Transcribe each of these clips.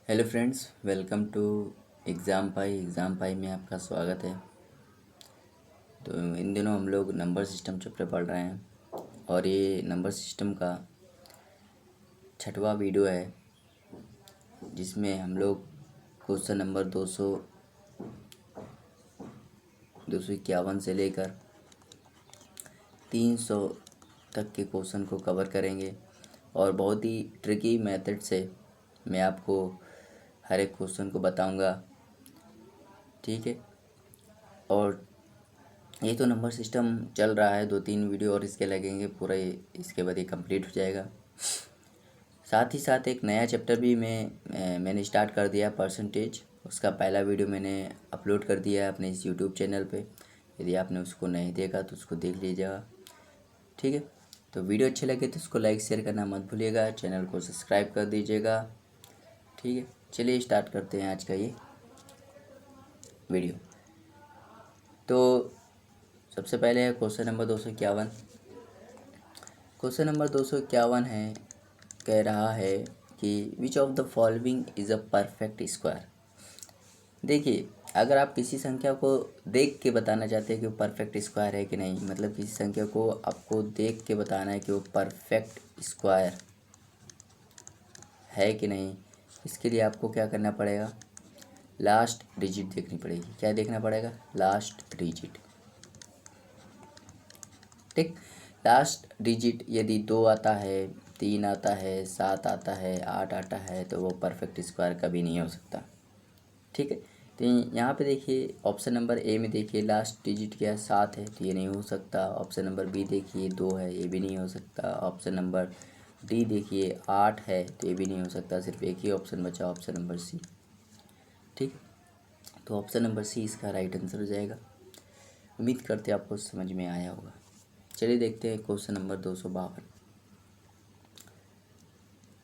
Hello friends, welcome to exam pie में आपका स्वागत है। तो इन दिनों हम लोग नंबर सिस्टम चैप्टर पढ़ रहे हैं और ये नंबर सिस्टम का 6वां वीडियो है जिसमें हम लोग क्वेश्चन नंबर 251 से लेकर 300 तक के क्वेश्चन को कवर करेंगे और बहुत ही ट्रिकी मेथड से मैं आपको हर एक क्वेश्चन को बताऊंगा। ठीक है। और ये तो नंबर सिस्टम चल रहा है, 2-3 वीडियो और इसके लगेंगे, पूरा इसके बाद ये कंप्लीट हो जाएगा। साथ ही साथ एक नया चैप्टर भी मैंने स्टार्ट कर दिया, परसेंटेज। उसका पहला वीडियो मैंने अपलोड कर दिया है अपने इस यूट्यूब चैनल पे। यदि आपने उसको नहीं देखा तो उसको देख लीजिएगा। ठीक है। तो वीडियो अच्छे लगे तो उसको लाइक शेयर करना मत भूलिएगा, चैनल को सब्सक्राइब कर दीजिएगा। ठीक है, चलिए स्टार्ट करते हैं आज का ये वीडियो। तो सबसे पहले है क्वेश्चन नंबर 251। क्वेश्चन नंबर 251 है, कह रहा है कि which of the following is a perfect square. देखिए, अगर आप किसी संख्या को देख के बताना चाहते हैं कि वो परफेक्ट स्क्वायर है कि नहीं, मतलब किसी संख्या को आपको देख के बताना है कि वो परफेक्ट स्क्वायर है कि नहीं, इसके लिए आपको क्या करना पड़ेगा, लास्ट डिजिट देखनी पड़ेगी। क्या देखना पड़ेगा? Last digit. ठीक। लास्ट डिजिट यदि 2 आता है, 3 आता है, 7 आता है, 8 आता है, तो वो परफेक्ट स्क्वायर कभी नहीं हो सकता। ठीक है। तो यहाँ पे देखिए, ऑप्शन नंबर ए में देखिए लास्ट डिजिट क्या है, 7 है, तो ये नहीं हो सकता। ऑप्शन नंबर बी देखिए 2 है, ये भी नहीं हो सकता। ऑप्शन नंबर डी देखिए 8 है, तो ये भी नहीं हो सकता। सिर्फ एक ही ऑप्शन बचा, ऑप्शन नंबर सी। ठीक। तो ऑप्शन नंबर सी इसका राइट आंसर हो जाएगा। उम्मीद करते आपको समझ में आया होगा। चलिए देखते हैं क्वेश्चन नंबर 252।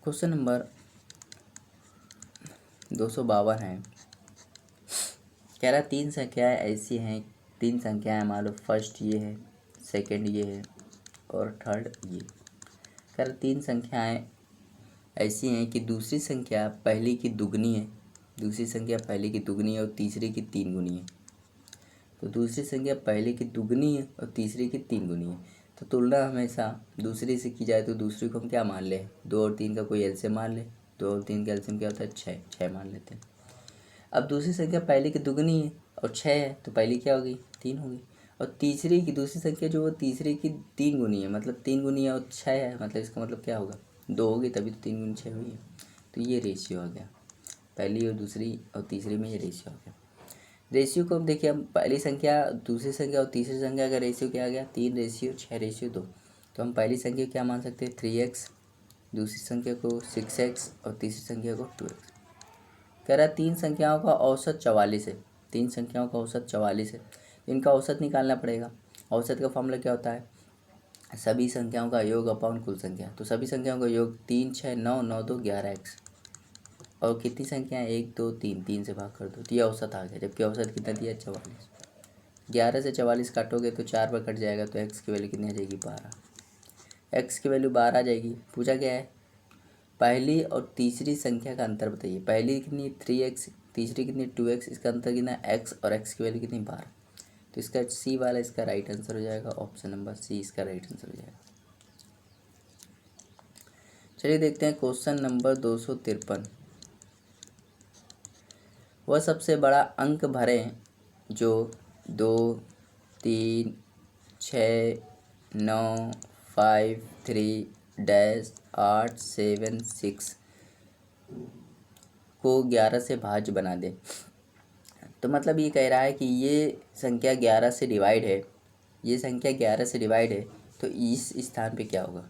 क्वेश्चन नंबर 252 है, कह रहा 3 संख्याएं ऐसी हैं, 3 संख्याएं मान लो, फर्स्ट ये है, सेकंड ये है और थर्ड ये। कह रहा 3 संख्याएं ऐसी हैं कि दूसरी संख्या पहली की दुगनी है, दूसरी संख्या पहली की दुगनी है और तीसरी की 3 गुनी है। तो दूसरी संख्या पहले की दुगनी है और तीसरी की 3 गुनी है। तो तुलना हमेशा दूसरी से की जाए तो दूसरी को हम क्या मान लें, 2 और 3 का कोई एलसीएम मान ले। 2 और 3 का एलसीएम क्या होता है? 6, 6 मान लेते हैं। अब दूसरी संख्या पहले की दुगनी है और 6 है, तो पहली क्या होगी? 3 होगी। और तीसरी की दूसरी संख्या जो वो तीसरी की 3 गुनी है, मतलब 3 गुनी है और 6 है, मतलब इसका मतलब क्या होगा? 2 होगी, तभी तो 3 गुनी 6 हुई है। तो ये रेशियो आ गया, पहली और दूसरी और तीसरी में ये रेशियो आ गया। रेशियो को हम देखिए, हम पहली संख्या, दूसरी संख्या और तीसरी संख्या का रेशियो क्या आ गया? 3:6:2। तो हम पहली संख्या क्या मान सकते हैं? 3x, दूसरी संख्या को 6x और तीसरी संख्या को 2x। कह रहा है 3 संख्याओं का औसत 44 है, 3 संख्याओं का औसत 44 है। इनका औसत निकालना पड़ेगा। औसत का फॉर्मूला क्या होता है? सभी संख्याओं का योग अपॉन कुल संख्या। तो सभी संख्याओं का योग 3, 6, 9, 9, 2, 11x। और कितनी संख्याएं? 1, 2, 3, 3 से भाग कर दो तो ये औसत आ गया। जबकि औसत कितना दिया? 44। 11 से 44 काटोगे तो 4 पर कट जाएगा, तो x की वैल्यू कितनी आ जाएगी? 12। x की वैल्यू 12 आ जाएगी। पूछा क्या है? पहली और तीसरी संख्या का अंतर बताइए। पहली कितनी? 3x, तीसरी कितनी? 2x, इसका अंतर कितना? x, और x की वैल्यू कितनी? 12। तो इसका सी वाला इसका राइट आंसर हो जाएगा, ऑप्शन नंबर सी इसका राइट आंसर हो जाएगा। चलिए देखते हैं क्वेश्चन नंबर 253। वह सबसे बड़ा अंक भरें जो 2, 3, 6, 9, 5, 3, 8, 7, 6 को 11 से भाज्य बना दे। तो मतलब ये कह रहा है कि ये संख्या 11 से डिवाइड है, ये संख्या 11 से डिवाइड है, तो इस स्थान पे क्या होगा?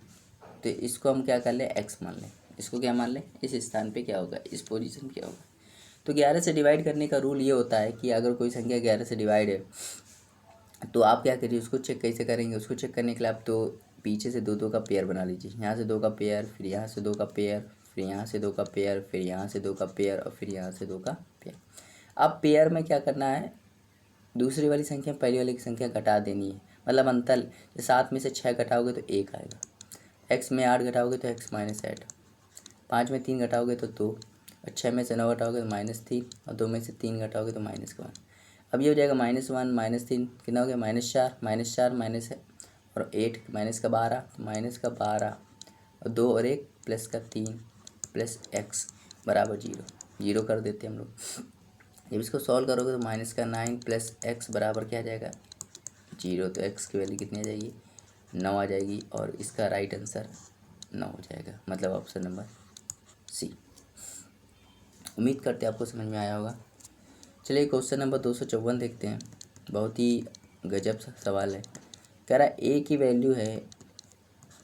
तो इसको हम क्या कर लें? x मान लें। इसको क्या मान लें? इस स्थान पे क्या होगा? इस पोजीशन क्या होगा? तो 11 से डिवाइड करने का रूल ये होता है कि अगर कोई संख्या 11 से डिवाइड है तो आप क्या करिए, उसको चेक कैसे करेंगे? उसको चेक करने के लिए आप तो पीछे से 2 2 का पेयर बना लीजिए। यहाँ से 2 का पेयर, फिर यहाँ से 2 का पेयर, फिर यहाँ से 2 का पेयर, फिर यहाँ से 2 का पेयर और फिर यहाँ से 2 का पेयर। अब पेयर में क्या करना है? दूसरी वाली संख्या पहली वाली की संख्या घटा देनी है। मतलब अंतर, 7 में से 6 घटाओगे तो 1 आएगा। x में 8 घटाओगे तो x -8, 5 में 3 घटाओगे तो 2, और 6 में से 9 घटाओगे तो -3, और 2 में से 3 घटाओगे तो -1। अब ये हो जाएगा -1 -3 कितना हो गया, -4 -4 माइनस है और 8 माइनस का 12, तो -12 और 2 और 1 प्लस का 3 प्लस x बराबर 0, 0 कर देते हैं हम लोग। जब इसको सॉल्व करोगे तो -9 प्लस x बराबर क्या आ जाएगा, 0। तो x की वैल्यू कितनी आ जाएगी, 9 आ जाएगी, और इसका राइट आंसर 9 हो जाएगा, मतलब ऑप्शन नंबर सी। उम्मीद करते हैं आपको समझ में आया होगा। चलिए क्वेश्चन नंबर 254 देखते हैं। बहुत ही गजब सा सवाल है। कह रहा है ए की वैल्यू है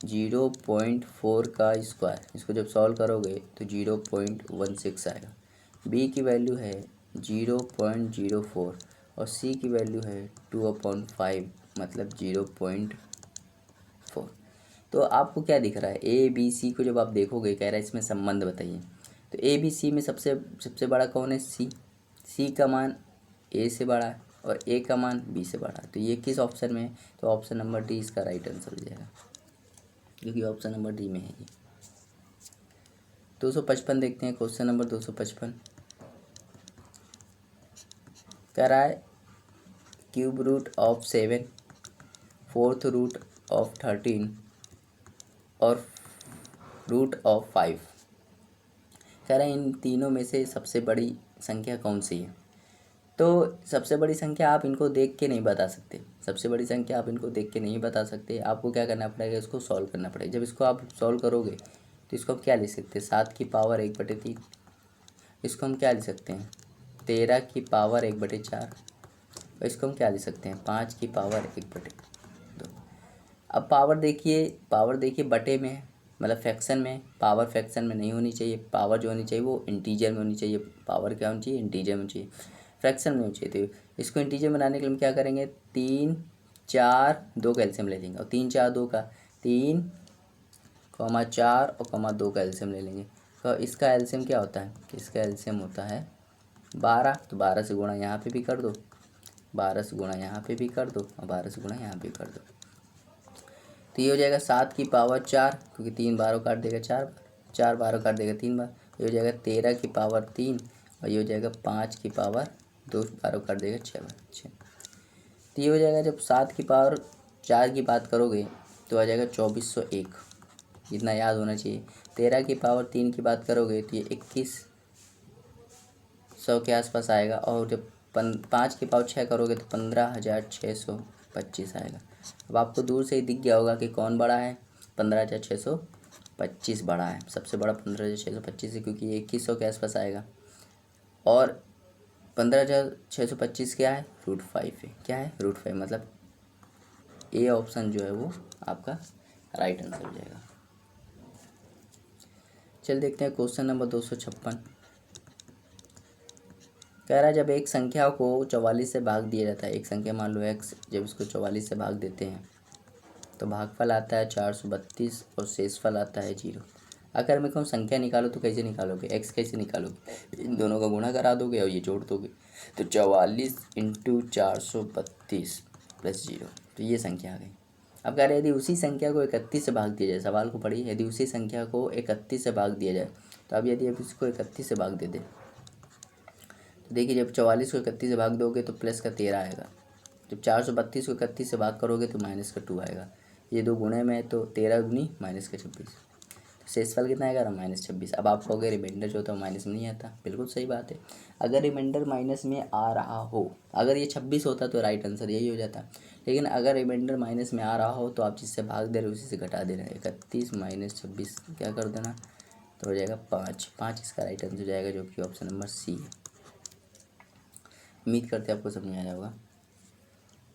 0.4 का स्क्वायर, इसको जब सॉल्व करोगे तो 0.16 आएगा। बी की वैल्यू है 0.04 और सी की वैल्यू है 2/5 मतलब 0.4। तो आपको क्या दिख रहा है, ए बी सी को जब आप देखोगे, कह रहा है इसमें संबंध बताइए। तो ए बी सी में सबसे बड़ा कौन है, सी। सी का मान ए से बड़ा है और ए का मान बी से बड़ा है, तो ये किस ऑप्शन में है, तो ऑप्शन नंबर डी इसका राइट आंसर हो जाएगा, क्योंकि ऑप्शन नंबर डी में है ये। 255 देखते हैं, क्वेश्चन नंबर 255 कह रहा है cube root of 7, fourth root of 13 और रूट ऑफ 5। कह रहा है इन तीनों में से सबसे बड़ी संख्या कौन सी है। तो सबसे बड़ी संख्या आप इनको देख के नहीं बता सकते, सबसे बड़ी संख्या आप इनको देख के नहीं बता सकते। आपको क्या करना पड़ेगा, इसको सॉल्व करना पड़ेगा। जब इसको आप सॉल्व करोगे तो इसको हम क्या लिख सकते हैं, 7 की पावर 1/3। इसको हम क्या लिख सकते हैं, 13 की पावर 1/4। और इसको हम क्या लिख सकते हैं, 5 की पावर 1/2। अब पावर देखिए बटे में है, मतलब फ्रैक्शन में। पावर फ्रैक्शन में नहीं होनी चाहिए, पावर जो होनी चाहिए वो इंटीजर में होनी चाहिए। पावर क्या होनी चाहिए, इंटीजर में होनी चाहिए, फ्रैक्शन में होनी चाहिए। तो इसको इंटीजर बनाने के लिए हम क्या करेंगे, 3 4 2 का एलसीएम ले लेंगे, और 3 4 2 का 3 4 और 2 का एलसीएम ले लेंगे। तो इसका एलसीएम क्या होता है, इसका एलसीएम होता है 12। तो 12 से गुणा यहाँ पे भी कर दो, 12 से गुणा यहाँ पे भी कर दो, और 12 से गुणा यहाँ पे कर दो। तो ये हो जाएगा 7 की पावर 4, क्योंकि 3 12 काट देगा 4 बार, 4 12 काट देगा 3 बार। ये हो जाएगा 13 की पावर 3, और ये हो जाएगा 5 की पावर 2 12 काट देगा 6 बार 6। तो ये हो जाएगा, जब 7 की पावर 4 की बात करोगे तो आ जाएगा 2401, इतना याद होना चाहिए। 13 की पावर 3 की बात करोगे तो ये 2100 के आसपास आएगा, और जब 5 की पावर 6 करोगे तो 15,625 आएगा। अब आपको दूर से ही दिख गया होगा कि कौन बड़ा है, 15,625 बड़ा है, सबसे बड़ा 15,625 है, क्योंकि ये 2100 के आसपास आएगा। और 15,625 क्या है, √5 है। क्या है, √5, मतलब ए ऑप्शन जो है वो आपका राइट आंसर हो जाएगा। चल देखते हैं क्वेश्चन नंबर 256। कह रहा है जब एक संख्या को 44 से भाग दिया जाता है, एक संख्या मान लो x, जब इसको 44 से भाग देते हैं तो भागफल आता है 432 और शेषफल आता है 0। अगर मेरे को संख्या निकालो तो कैसे निकालोगे, x कैसे निकालोगे, इन दोनों का गुणा करा दोगे और ये जोड़ दोगे। तो 44 × 432 + 0, तो ये संख्या आ गई। अब कह रहे यदि उसी संख्या को 31 से भाग दिया जाए, सवाल को पढ़िए, यदि उसी संख्या को 31 से भाग दिया जाए, तो अब यदि आप इसको 31 से भाग दे दें, तो देखिए जब 44 को 31 से भाग दोगे तो प्लस का 13 आएगा। जब 432 को 31 से भाग करोगे तो माइनस का 2 आएगा। ये दो गुणे में है तो 13 दूनी माइनस का 26, तो शेषफल कितना आएगा, -26। अब आप कहोगे रिमाइंडर जो होता है माइनस में नहीं आता, बिल्कुल सही बात है। अगर रिमाइंडर माइनस में आ रहा हो, अगर ये 26 होता तो राइट आंसर यही हो जाता, लेकिन अगर रिमाइंडर माइनस में आ रहा हो तो आप जिससे भाग दे रहे हो उसी से घटा दे रहे हैं। 31 - 26 क्या कर देना, तो हो जाएगा 5 इसका राइट आंसर हो जाएगा, जो कि ऑप्शन नंबर सी है। उम्मीद करते हैं आपको समझ में आया होगा।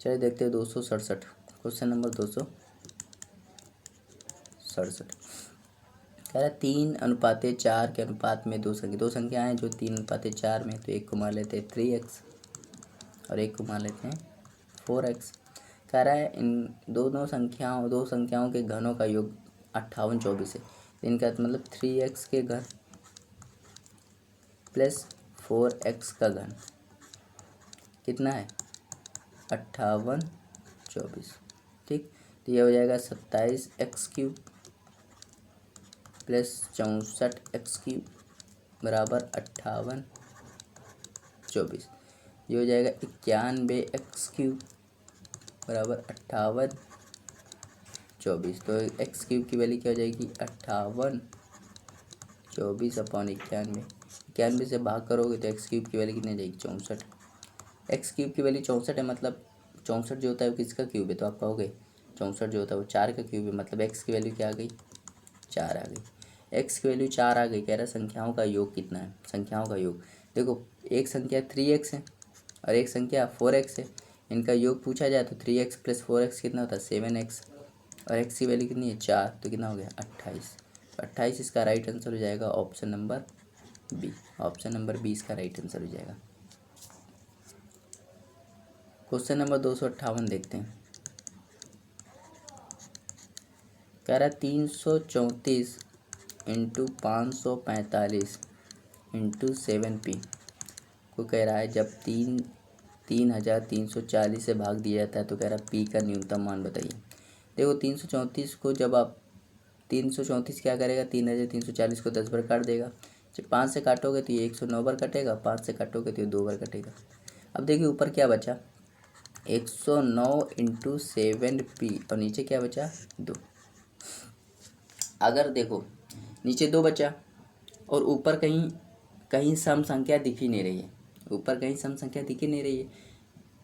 चलिए देखते हैं 267, क्वेश्चन नंबर 267। कह रहा है 3:4 के अनुपात में दो संख्याएं हैं जो 3:4 में, तो एक को मान लेते हैं 3x और एक को मान लेते हैं 4x। कह रहा है इन दो संख्याओं के घनों का योग 5824 है। इनका मतलब 3x के घन प्लस 4x का घन कितना है, 5824। ठीक, तो ये हो जाएगा 27x³ प्लस 64x³ बराबर 58 24। ये हो जाएगा 91x³ बराबर 58 24। तो x³ की वैल्यू क्या हो जाएगी 58 24 अपॉन 91। 91 से भाग करोगे तो x³ की वैल्यू कितनी आ जाएगी 64। x³ की वैल्यू 64 है, मतलब 64 जो होता है वो किसका क्यूब है, तो आप कहोगे 64 जो होता है वो 4 का क्यूब है, मतलब x की वैल्यू क्या आ गई 4 आ गई। x की वैल्यू 4 आ गई। कह रहा है संख्याओं का योग कितना है। संख्याओं का योग देखो, एक संख्या 3x है और एक संख्या 4x है। इनका योग पूछा जाए तो 3x + 4x कितना होता है 7x, और x की वैल्यू कितनी है 4, तो कितना हो गया 28। 28 इसका राइट आंसर हो जाएगा option number B. Option number B इसका राइट आंसर हो जाएगा। क्वेश्चन नंबर 258 देखते हैं। कह रहा है 334 इंटू 545 इंटू 7p को कह रहा है जब 3340 से भाग दिया जाता है तो कह रहा है p का न्यूनतम मान बताइए। देखो 334 को जब आप 334 क्या करेगा 3340 को 10 बार काट देगा। जब 5 से काटोगे तो ये 109 बार कटेगा, 5 से काटोगे तो ये 2 बार कटेगा। अब देखिए ऊपर क्या बचा 109 इंटू 7p और नीचे क्या बचा 2। अगर देखो नीचे 2 बचा और ऊपर कहीं कहीं सम संख्या दिख ही नहीं रही है, ऊपर कहीं सम संख्या दिख ही नहीं रही है,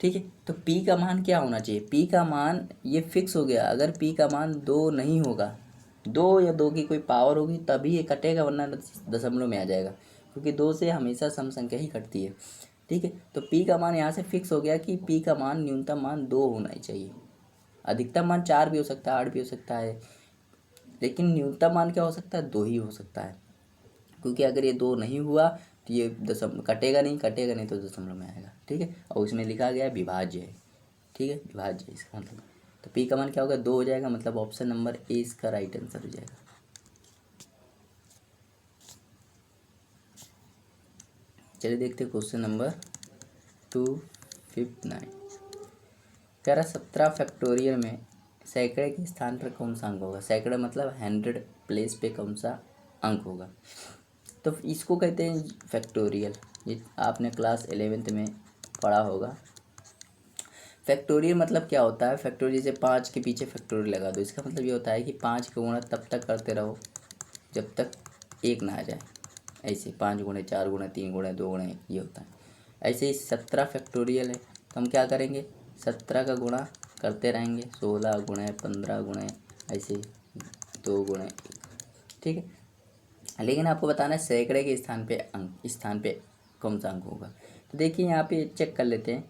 ठीक है। तो p का मान क्या होना चाहिए, p का मान ये फिक्स हो गया। अगर p का मान 2 नहीं होगा, 2 या 2 की कोई पावर होगी तभी ये कटेगा, वरना दशमलव में आ जाएगा, क्योंकि 2 से हमेशा सम संख्या ही कटती है, ठीक है। तो p का मान यहाँ से फिक्स हो गया कि p का मान न्यूनतम मान 2 होना ही चाहिए। अधिकतम मान 4 भी हो सकता है, 8 भी हो सकता है, लेकिन न्यूनतम मान क्या हो सकता है 2 ही हो सकता है, क्योंकि अगर ये 2 नहीं हुआ तो ये कटेगा नहीं तो दशमलव में आएगा, ठीक है। और उसमें लिखा गया है विभाज्य है, ठीक है, विभाज्य है इसका मतलब। तो p का मान क्या होगा 2 हो जाएगा, मतलब ऑप्शन नंबर ए इसका राइट आंसर हो जाएगा। चलिए देखते हैं क्वेश्चन नंबर 259। कह रहा 17 फैक्टोरियल में सैकड़े के स्थान पर कौन सा अंक होगा। सैकड़ा मतलब 100 प्लेस पे कौन सा अंक होगा, तो इसको कहते हैं फैक्टोरियल। ये आपने क्लास 11th में पढ़ा होगा। फैक्टोरियल मतलब क्या होता है, फैक्टोरियल जैसे 5 के पीछे फैक्टोरियल लगा दो, इसका मतलब ये होता है कि 5 का गुणा तब तक करते रहो जब तक 1 ना आ जाए। ऐसे 5 गुणे 4 गुणे 3 गुणे 2 गुणे 1 ये होता है। ऐसे ही 17 फैक्टोरियल है, तो हम क्या करेंगे 17 का गुणा करते रहेंगे, 16 गुणे 15 गुणे ऐसे 2 गुणे 1, ठीक है। लेकिन आपको बताना है सैकड़े के स्थान पे अंक, स्थान पे कौन सा अंक होगा। तो देखिए यहाँ पे चेक कर लेते हैं।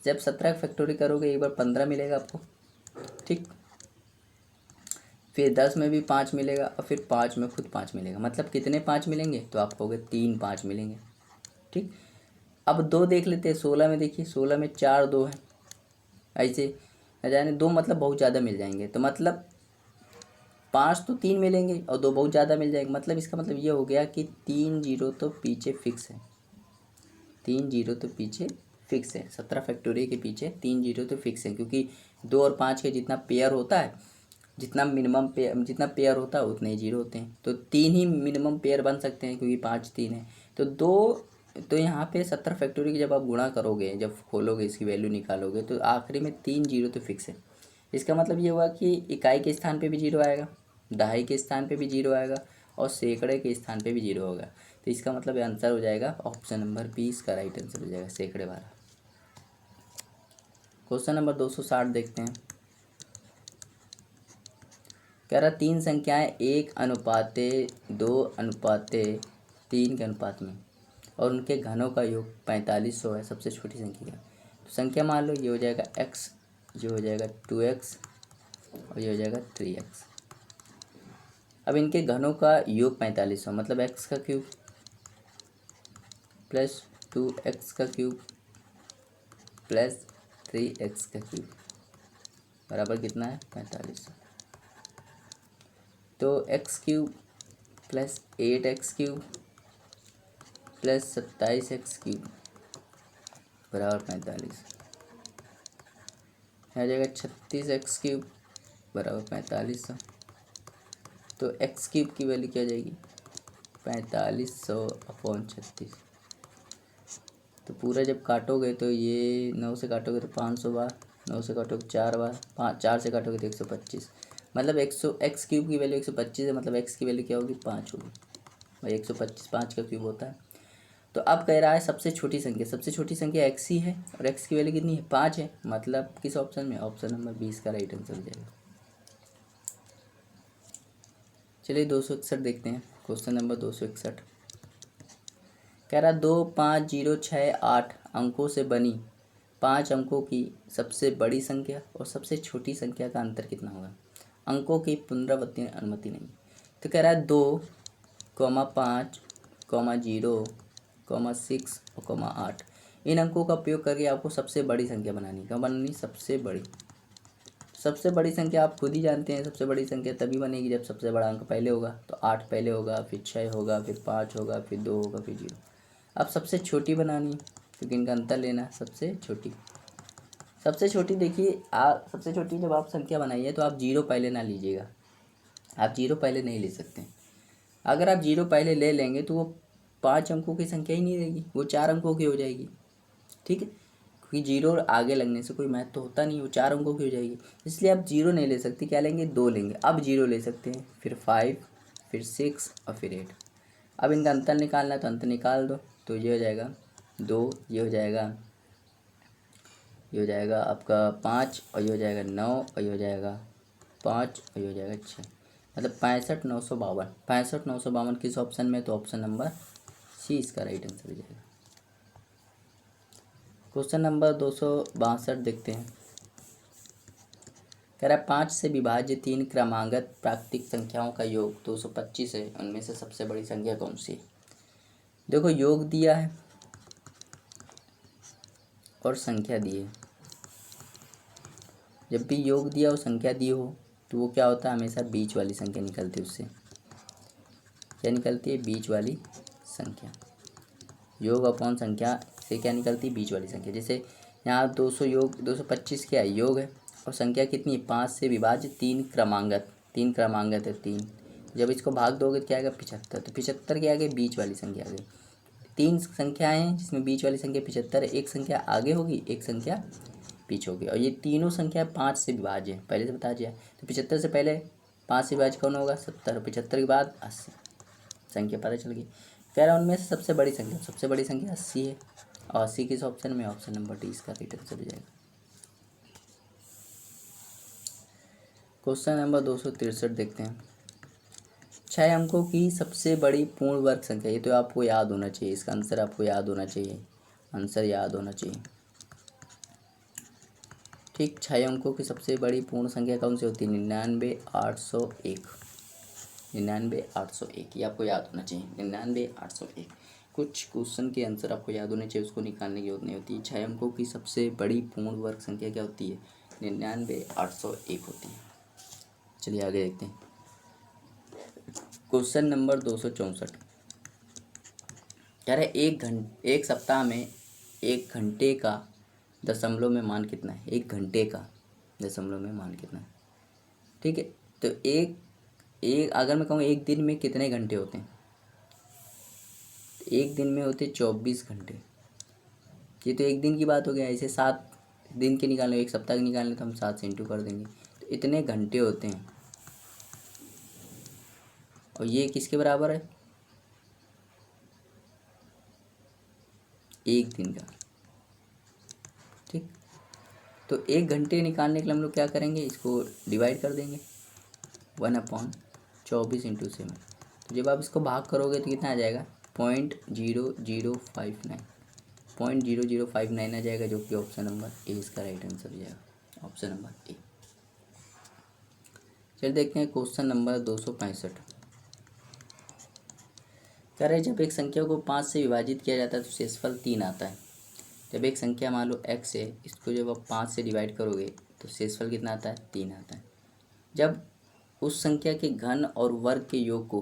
जब 17 फैक्टोरियल करोगे एक बार 15 मिलेगा आपको, ठीक, फिर 10 में भी 5 मिलेगा और फिर 5 में खुद 5 मिलेगा, मतलब कितने 5 मिलेंगे, तो आप कहोगे 3 5 मिलेंगे, ठीक। अब 2 देख लेते हैं 16 में, देखिए 16 में 4 2 है, ऐसे न जाने 2 मतलब बहुत ज़्यादा मिल जाएंगे, तो मतलब 5 तो 3 मिलेंगे और 2 बहुत ज़्यादा मिल जाएंगे, मतलब इसका मतलब ये हो गया कि 3 जीरो तो पीछे फिक्स है, 3 जीरो तो पीछे फिक्स है। 17 फैक्टोरियल के पीछे 3 जीरो तो फिक्स है, क्योंकि 2 और 5 के जितना पेयर होता है, जितना मिनिमम पेयर, जितना पेयर होता है उतने ही जीरो होते हैं, तो 3 ही मिनिमम पेयर बन सकते हैं, क्योंकि 5 3 है तो 2। तो यहाँ पे 17 फैक्टोरियल की जब आप गुणा करोगे, जब खोलोगे इसकी वैल्यू निकालोगे, तो आखिरी में 3 जीरो तो फिक्स है। इसका मतलब ये हुआ कि इकाई के स्थान पे भी जीरो आएगा, दहाई के स्थान पे भी जीरो आएगा और सैकड़े के स्थान पे भी जीरो होगा। तो इसका मतलब आंसर हो जाएगा ऑप्शन नंबर 20 का राइट आंसर हो जाएगा, सैकड़े 12। क्वेश्चन नंबर 260 देखते हैं। कह रहा 3 संख्याएं 1:2:3 के अनुपात में और उनके घनों का योग 4500 है, सबसे छोटी संख्या। तो संख्या मान लो ये हो जाएगा x, ये हो जाएगा 2x और ये हो जाएगा 3x। अब इनके घनों का योग 4500, मतलब x का क्यूब प्लस 2x का क्यूब प्लस 3x का क्यूब बराबर कितना है 4500। तो x³ plus 8x³ plus 27x³ बराबर 45 आ जाएगा। 36x³ बराबर 4500। तो x³ की वैल्यू क्या आ जाएगी 4500/36। तो पूरा जब काटोगे तो ये 9 से काटोगे तो 500 बार, 9 से काटोगे 4 बार, 4 से काटोगे तो 125। मतलब 100 एक्स क्यूब की वैल्यू 125 है, मतलब एक्स की वैल्यू क्या होगी 5 होगी भाई। 125 5 का क्यूब होता है। तो अब कह रहा है सबसे छोटी संख्या एक्स ही है और एक्स की वैल्यू कितनी है 5 है, मतलब किस ऑप्शन में, ऑप्शन नंबर 20 का राइट आंसर हो जाएगा। चलिए 261 देखते हैं, क्वेश्चन नंबर 261 कह रहा 2 5 0 6 8 अंकों से बनी 5 अंकों की सबसे बड़ी संख्या और सबसे छोटी संख्या का अंतर कितना होगा। अंकों की पुनरावृत्ति अनुमति नहीं। तो कह रहा है 2,5, 0, 6 और 8 इन अंकों का उपयोग करके आपको सबसे बड़ी संख्या बनानी। क्या बनानी, सबसे बड़ी संख्या आप खुद ही जानते हैं। सबसे बड़ी संख्या तभी बनेगी जब सबसे बड़ा अंक पहले होगा। तो 8 पहले होगा, फिर 6 होगा, फिर 5 होगा, फिर 2 होगा, फिर 0। अब सबसे छोटी बनानी, क्योंकि इनका अंतर लेना है। सबसे छोटी देखिए, सबसे छोटी जब आप संख्या बनाइए तो आप 0 पहले ना लीजिएगा। आप 0 पहले नहीं ले सकते। अगर आप 0 पहले ले लेंगे तो वो 5 अंकों की संख्या ही नहीं रहेगी, वो 4 अंकों की हो जाएगी। ठीक है, क्योंकि 0 आगे लगने से कोई महत्व तो होता नहीं, वो 4 अंकों की हो जाएगी। इसलिए आप 0 नहीं ले सकते। क्या लेंगे, 2 लेंगे। अब 0 ले सकते हैं, फिर 5, फिर 6 और फिर 8। अब इनका अंतर निकालना है तो अंतर निकाल दो। तो ये हो जाएगा 2, ये हो जाएगा आपका 5 और ये हो जाएगा 9 और ये हो जाएगा 5 और ये हो जाएगा 6, मतलब 65,952। 65,952 किस ऑप्शन में, तो ऑप्शन नंबर सी इसका राइट आंसर हो जाएगा। क्वेश्चन नंबर 262 देखते हैं। कह रहा है 5 से विभाज्य 3 क्रमागत प्राकृतिक संख्याओं का योग 225 है, उनमें से सबसे बड़ी संख्या कौन सी है। देखो, योग दिया है और संख्या दी है। जब भी योग दिया और संख्या दी हो तो वो क्या होता है, हमेशा बीच वाली संख्या निकलती है। उससे क्या निकलती है, बीच वाली संख्या। योग अपॉन संख्या से क्या निकलती है, बीच वाली संख्या। जैसे यहाँ 200 योग 225 क्या है, योग है, और संख्या कितनी है 5 से विभाज्य 3 क्रमागत है 3। जब इसको भाग दोगे तो क्या आएगा 75। तो 75 क्या आ गई, बीच वाली संख्या आ गई। 3 संख्याएं हैं जिसमें बीच वाली संख्या 75 है। एक संख्या आगे होगी, एक संख्या पीछे होगी, और ये तीनों संख्या 5 से विभाज्य है, पहले से बता दिया। तो 75 से पहले 5 से विभाज्य कौन होगा, 70। 75 के बाद 80, संख्या पता चल गई। कह रहा है उनमें से सबसे बड़ी संख्या 80 है, और 80 किस ऑप्शन में, ऑप्शन नंबर डी इसका राइट आंसर हो जाएगा। क्वेश्चन नंबर 263 देखते हैं। 6 अंकों की सबसे बड़ी पूर्ण वर्ग संख्या, ये तो आपको याद होना चाहिए, इसका आंसर आपको याद होना चाहिए, ठीक। 6 अंकों की सबसे बड़ी पूर्ण संख्या कौन सी होती है, 99,801। 99,801 ये आपको याद होना चाहिए, 99,801। कुछ क्वेश्चन के आंसर आपको याद होने चाहिए, उसको निकालने की जरूरत नहीं होती। 6 अंकों की सबसे बड़ी पूर्ण वर्ग संख्या क्या होती है, 99,801 होती है। चलिए आगे देखते हैं। क्वेश्चन नंबर 264 कह रहे एक सप्ताह में 1 घंटे का दशमलव में मान कितना है। 1 घंटे का दशमलव में मान कितना है, ठीक है। तो एक अगर मैं कहूँ एक दिन में कितने घंटे होते हैं, एक दिन में होते 24 घंटे। ये तो एक दिन की बात हो गया। ऐसे 7 दिन के निकालने, एक सप्ताह के निकालने तो हम 7 से इंटू कर देंगे, तो इतने घंटे होते हैं। और ये किसके बराबर है, एक दिन का, ठीक। तो 1 घंटे निकालने के लिए हम लोग क्या करेंगे, इसको डिवाइड कर देंगे 1/24 × 7। तो जब आप इसको भाग करोगे तो कितना आ जाएगा, 0.0059, 0.0059 आ जाएगा, जो कि ऑप्शन नंबर ए इसका राइट आंसर हो जाएगा, ऑप्शन नंबर ए। चलिए देखते हैं क्वेश्चन नंबर 265 कह रहे जब एक संख्या को 5 से विभाजित किया जाता है तो शेषफल 3 आता है। जब एक संख्या मान लो x है, इसको जब आप 5 से डिवाइड करोगे तो शेषफल कितना आता है, 3 आता है। जब उस संख्या के घन और वर्ग के योग को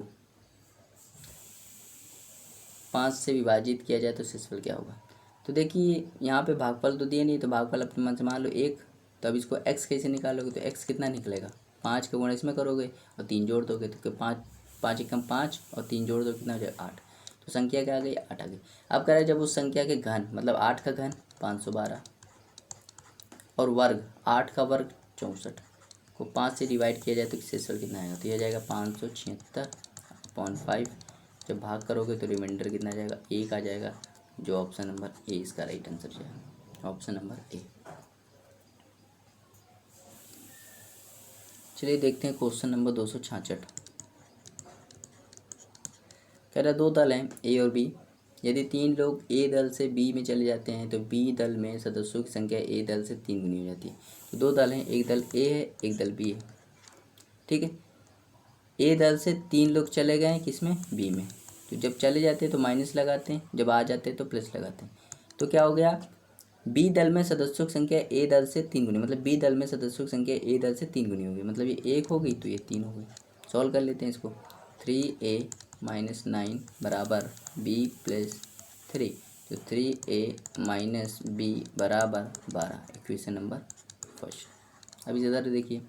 5 से विभाजित किया जाए तो शेषफल क्या होगा। तो देखिए यहाँ पे भागफल तो दिए नहीं, तो भागफल अपने मन से मान लो 1। तो अब इसको x कैसे निकालोगे, तो x कितना निकलेगा, 5 का गुणा इसमें करोगे और 3 जोड़ दोगे तो 5 5 एकम 5 और 3 जोड़ दो कितना हो जाएगा 8। तो संख्या क्या आ गई 8 आ गई। अब कह रहा है जब उस संख्या के घन मतलब 8 का घन 512 और वर्ग 8 का वर्ग 64 को 5 से डिवाइड किया जाए तो इससे रिजल्ट कितना आएगा, तो यह जाएगा 576/5। जब भाग करोगे तो रिमाइंडर कितना आ जाएगा 1 आ जाएगा, जो ऑप्शन नंबर ए इसका राइट आंसर जाएगा, ऑप्शन नंबर ए। चलिए देखते हैं क्वेश्चन नंबर 266। कह रहा दो दल हैं ए और बी, यदि 3 लोग ए दल से बी में चले जाते हैं तो बी दल में सदस्यों की संख्या ए दल से 3 गुनी हो जाती है। तो दो दल हैं, एक दल ए है एक दल बी है, ठीक है। ए दल से 3 लोग चले गए हैं किसमें, बी में। तो जब चले जाते हैं तो माइनस लगाते हैं, जब आ जाते हैं तो प्लस लगाते हैं। तो क्या हो गया, बी दल में सदस्यों की संख्या ए दल से 3 गुनी, मतलब बी दल में सदस्यों की संख्या ए दल से 3 गुनी होगी, मतलब ये 1 हो गई तो ये 3 हो गई। सॉल्व कर लेते हैं इसको। 3a - 9 बराबर b + 3, तो 3a - b बराबर 12, इक्वेशन नंबर फर्स्ट। अभी ज़रा देखिए,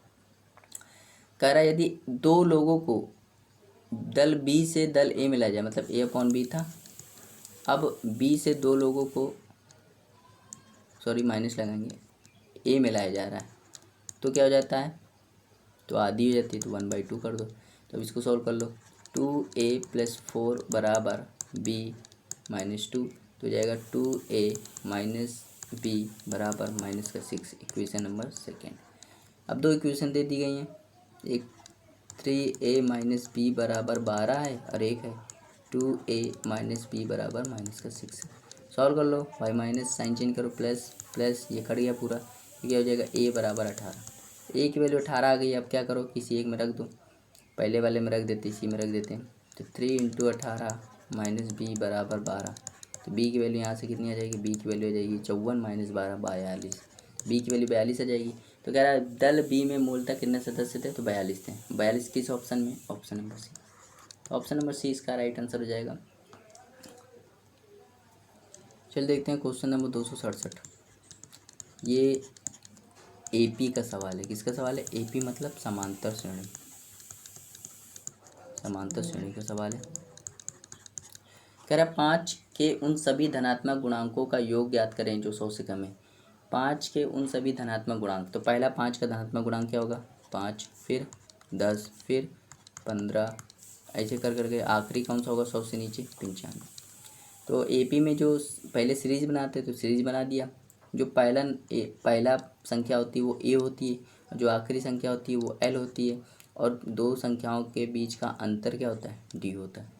कह रहा है यदि 2 लोगों को दल बी से दल ए मिला जाए, मतलब a/b था, अब बी से 2 लोगों को सॉरी माइनस लगाएंगे, ए मिलाया जा रहा है तो क्या हो जाता है, तो आधी हो जाती है, तो 1/2 कर दो। तो अब इसको सॉल्व कर लो। 2a + 4 बराबर b - 2, तो जाएगा 2a - b बराबर -6, इक्वेशन नंबर सेकेंड। अब दो इक्वेशन दे दी गई हैं, एक 3a - b बराबर 12 है और एक है 2a - b बराबर -6। सॉल्व कर लो, भाई माइनस साइन चेंज करो, प्लस प्लस ये कट गया पूरा, तो क्या हो जाएगा a बराबर 18। ए की वैल्यू 18 आ गई। अब क्या करो, किसी एक में रख दो, पहले वाले में रख देते, इसी में रख देते हैं। तो 3 × 18 - b बराबर 12, तो b की वैल्यू यहाँ से कितनी आ जाएगी, b की वैल्यू आ जाएगी 54 - 12 42, b की वैल्यू 42 आ जाएगी। तो कह रहा है दल बी में मूलतः कितने सदस्य थे, तो 42 थे। 42 किस ऑप्शन में, option number C, option number C इसका राइट आंसर हो जाएगा। चल देखते हैं क्वेश्चन नंबर 267। ये एपी का सवाल है, किसका सवाल है, एपी मतलब समांतर श्रेणी, समांतर श्रेणी का सवाल है। कह रहा 5 के उन सभी धनात्मक गुणांकों का योग ज्ञात करें जो 100 से कम है। 5 के उन सभी धनात्मक गुणांक, तो पहला 5 का धनात्मक गुणांक क्या होगा, 5, फिर 10, फिर 15, ऐसे कर करके आखिरी कौन सा होगा 100 से नीचे 95। तो एपी में जो पहले सीरीज बनाते तो सीरीज बना दिया, जो पहला संख्या होती है वो ए होती है, जो आखिरी संख्या होती है वो एल होती है, और दो संख्याओं के बीच का अंतर क्या होता है, डी होता है,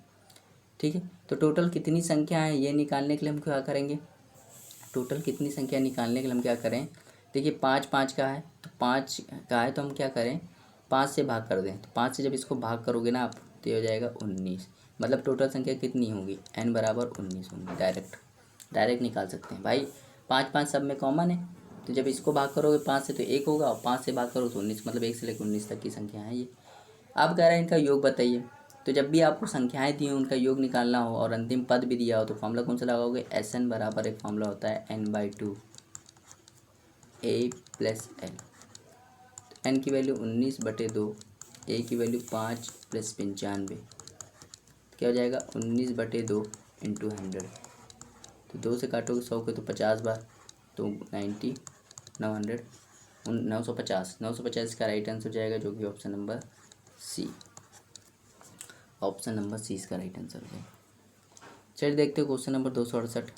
ठीक है। तो टोटल कितनी संख्या है ये निकालने के लिए हम क्या करेंगे, टोटल कितनी संख्या निकालने के लिए हम क्या करें, देखिए 5 5 का है, तो 5 का है तो हम क्या करें 5 से भाग कर दें, तो 5 से जब इसको भाग करोगे ना आप तो ये हो जाएगा 19, मतलब टोटल संख्या कितनी होगी, n बराबर 19 होगी। डायरेक्ट निकाल सकते हैं भाई, 5 5 सब में कॉमन है, तो जब इसको भाग करोगे 5 से तो 1 होगा, और 5 से भाग करो तो 19, मतलब 1 से लेकर 19 तक की संख्या है ये। अब कह रहा है इनका योग बताइए, तो जब भी आपको संख्याएं दी हो उनका योग निकालना हो और अंतिम पद भी दिया हो तो फॉर्मूला कौन सा लगाओगे, SN बराबर एक फॉर्मूला होता है n/2 a + l। n की वैल्यू 19/2, a की वैल्यू 5 + 95, क्या हो जाएगा 19/2 × 100, तो 2 से काटोगे 100 के तो 50 बार, तो 90 900 950 का राइट आंसर जाएगा, जो कि option number C, option number C इसका राइट आंसर है। चलिए देखते हैं क्वेश्चन नंबर 268।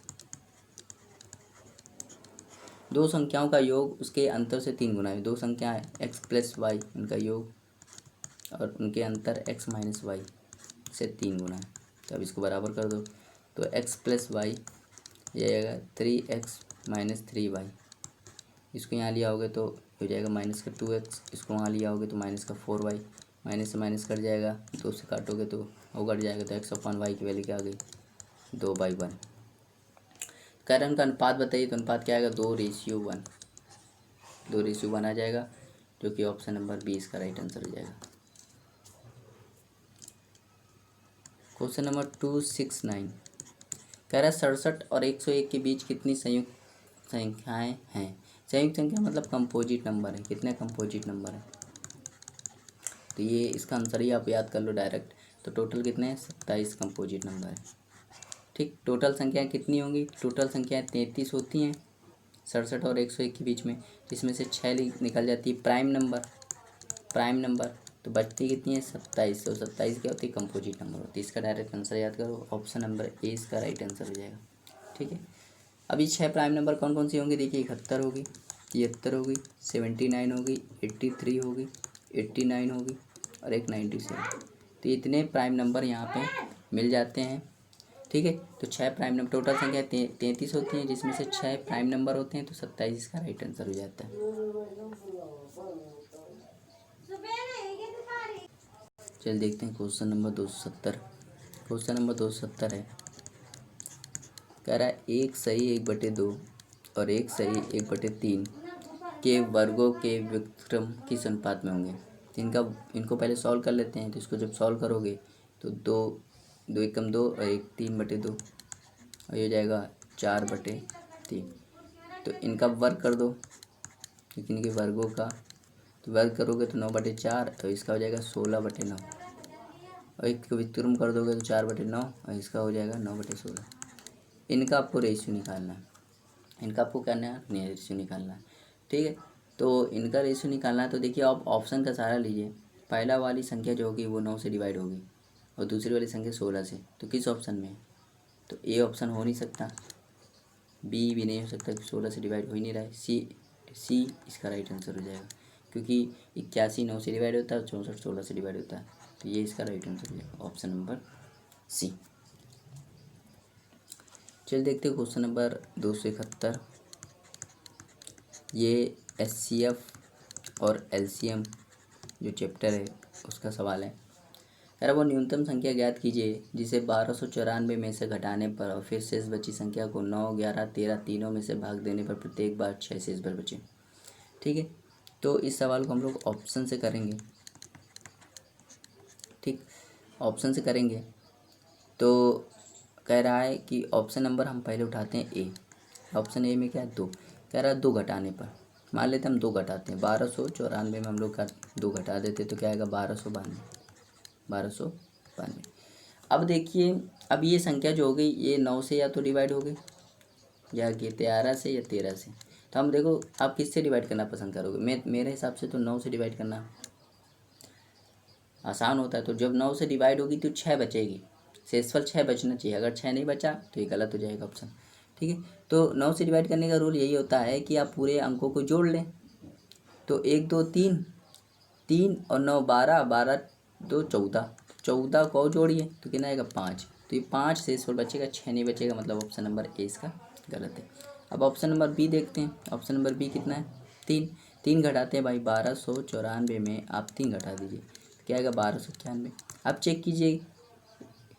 दो संख्याओं का योग उसके अंतर से 3 गुना है। दो संख्याएं x + y, उनका योग और उनके अंतर x - y से 3 गुना है, तो अब इसको बराबर कर दो, तो x + y ये आएगा 3x - 3y, इसको यहाँ लिया होगे तो हो जाएगा -2x, इसको वहाँ लिया होगे तो -4y, माइनस से माइनस कट जाएगा, 2 से काटोगे तो वो कट जाएगा, तो x/y की वैल्यू क्या आ गई 2/1। कारण का अनुपात बताइए, तो अनुपात क्या आएगा 2:1, 2:1 आ जाएगा, जो कि ऑप्शन नंबर बी इसका राइट आंसर हो जाएगा। क्वेश्चन नंबर 269 कह रहा है 67 और 101 के बीच कितनी संयुक्त संख्याएं हैं। संयुक्त संख्या मतलब कंपोजिट नंबर है, कितने कंपोजिट नंबर है, तो ये इसका आंसर ही आप याद कर लो डायरेक्ट। तो टोटल कितने हैं 27 कंपोजिट नंबर है। ठीक, टोटल संख्याएं कितनी होंगी, टोटल संख्याएं 33 होती हैं 67 और 101 के बीच में, जिसमें से 6 निकल जाती है प्राइम नंबर, तो बचती कितनी है 27। तो 27 क्या होती है कंपोजिट नंबर होती है। इसका डायरेक्ट आंसर याद करो, ऑप्शन नंबर ए इसका राइट आंसर हो जाएगा। ठीक है, अभी 6 प्राइम नंबर कौन कौन सी होंगी देखिए, 71 होगी, 73 होगी, 79 होगी, 83 होगी, 89 होगी और एक 97। तो इतने प्राइम नंबर यहाँ पे मिल जाते हैं। ठीक है, तो 6 प्राइम नंबर, टोटल संख्या 33 होती हैं जिसमें से 6 प्राइम नंबर होते हैं, तो 27 इसका राइट आंसर हो जाता है। चल देखते हैं क्वेश्चन नंबर 270। क्वेश्चन नंबर 270 है, कह रहा है 1 सही 1/2 और 1 सही 1/3 के वर्गों के व्युत्क्रम किस अनुपात में होंगे। इनको पहले सॉल्व कर लेते हैं। तो इसको जब सॉल्व करोगे तो 2 एकम 2 और 1 3/2 और ये हो जाएगा 4/3। तो इनका वर्ग कर दो, क्योंकि इनके वर्गों का तो वर्ग करोगे तो 9/4, तो इसका हो जाएगा 16/9 और एक को व्युत्क्रम कर दोगे तो 4/9 और इसका हो जाएगा 9/16। इनका आपको रेशियो निकालना है, इनका आपको करना है रेशियो निकालना है। ठीक है, तो इनका रेशियो निकालना है। तो देखिए आप ऑप्शन का सहारा लीजिए। पहला वाली संख्या जो होगी वो 9 से डिवाइड होगी और दूसरी वाली संख्या 16 से। तो किस ऑप्शन में है, तो ए ऑप्शन हो नहीं सकता, बी भी नहीं हो सकता, 16 से डिवाइड हो ही नहीं रहा है। सी इसका राइट आंसर हो जाएगा, क्योंकि 81 9 से डिवाइड होता है, 64 16 से डिवाइड होता है। तो ये इसका राइट आंसर हो जाएगा, ऑप्शन नंबर सी। चलिए देखते हैं क्वेश्चन नंबर 271। ये HCF और LCM जो चैप्टर है उसका सवाल है। यार वो न्यूनतम संख्या ज्ञात कीजिए जिसे 1294 में से घटाने पर और फिर शेष बची संख्या को 9 11 13 तीनों में से भाग देने पर प्रत्येक बार 6 शेष बार बचे। ठीक है, तो इस सवाल को हम लोग ऑप्शन से करेंगे। ठीक, ऑप्शन से करेंगे तो कह रहा है कि ऑप्शन नंबर हम पहले उठाते हैं ए। ऑप्शन ए में क्या है 2, कह रहा है 2 घटाने पर। मान लेते हम 2 घटाते हैं, 1294 में हम लोग का 2 घटा देते तो क्या आएगा 1292। अब देखिए, अब ये संख्या जो हो गई ये 9 से या तो डिवाइड हो गई या 11 से या 13 से। तो हम देखो आप किससे डिवाइड करना पसंद करोगे। मेरे हिसाब से तो 9 से डिवाइड करना आसान होता है। तो जब 9 से डिवाइड होगी तो 6 बचेगी, शेषफल 6 बचना चाहिए। अगर 6 नहीं बचा तो ये गलत हो जाएगा ऑप्शन। ठीक है, तो 9 से डिवाइड करने का रूल यही होता है कि आप पूरे अंकों को जोड़ लें। तो 1 2 3 3 और 9 12 12 2 14 14 को जोड़िए तो कितना आएगा 5। तो ये 5 शेषफल बचेगा, 6 नहीं बचेगा, मतलब ऑप्शन नंबर ए इसका गलत है। अब ऑप्शन नंबर बी देखते हैं। ऑप्शन नंबर बी कितना है 3 घटाते हैं भाई 1294 में आप 3 घटा दीजिए, क्या आएगा 1291। अब चेक कीजिए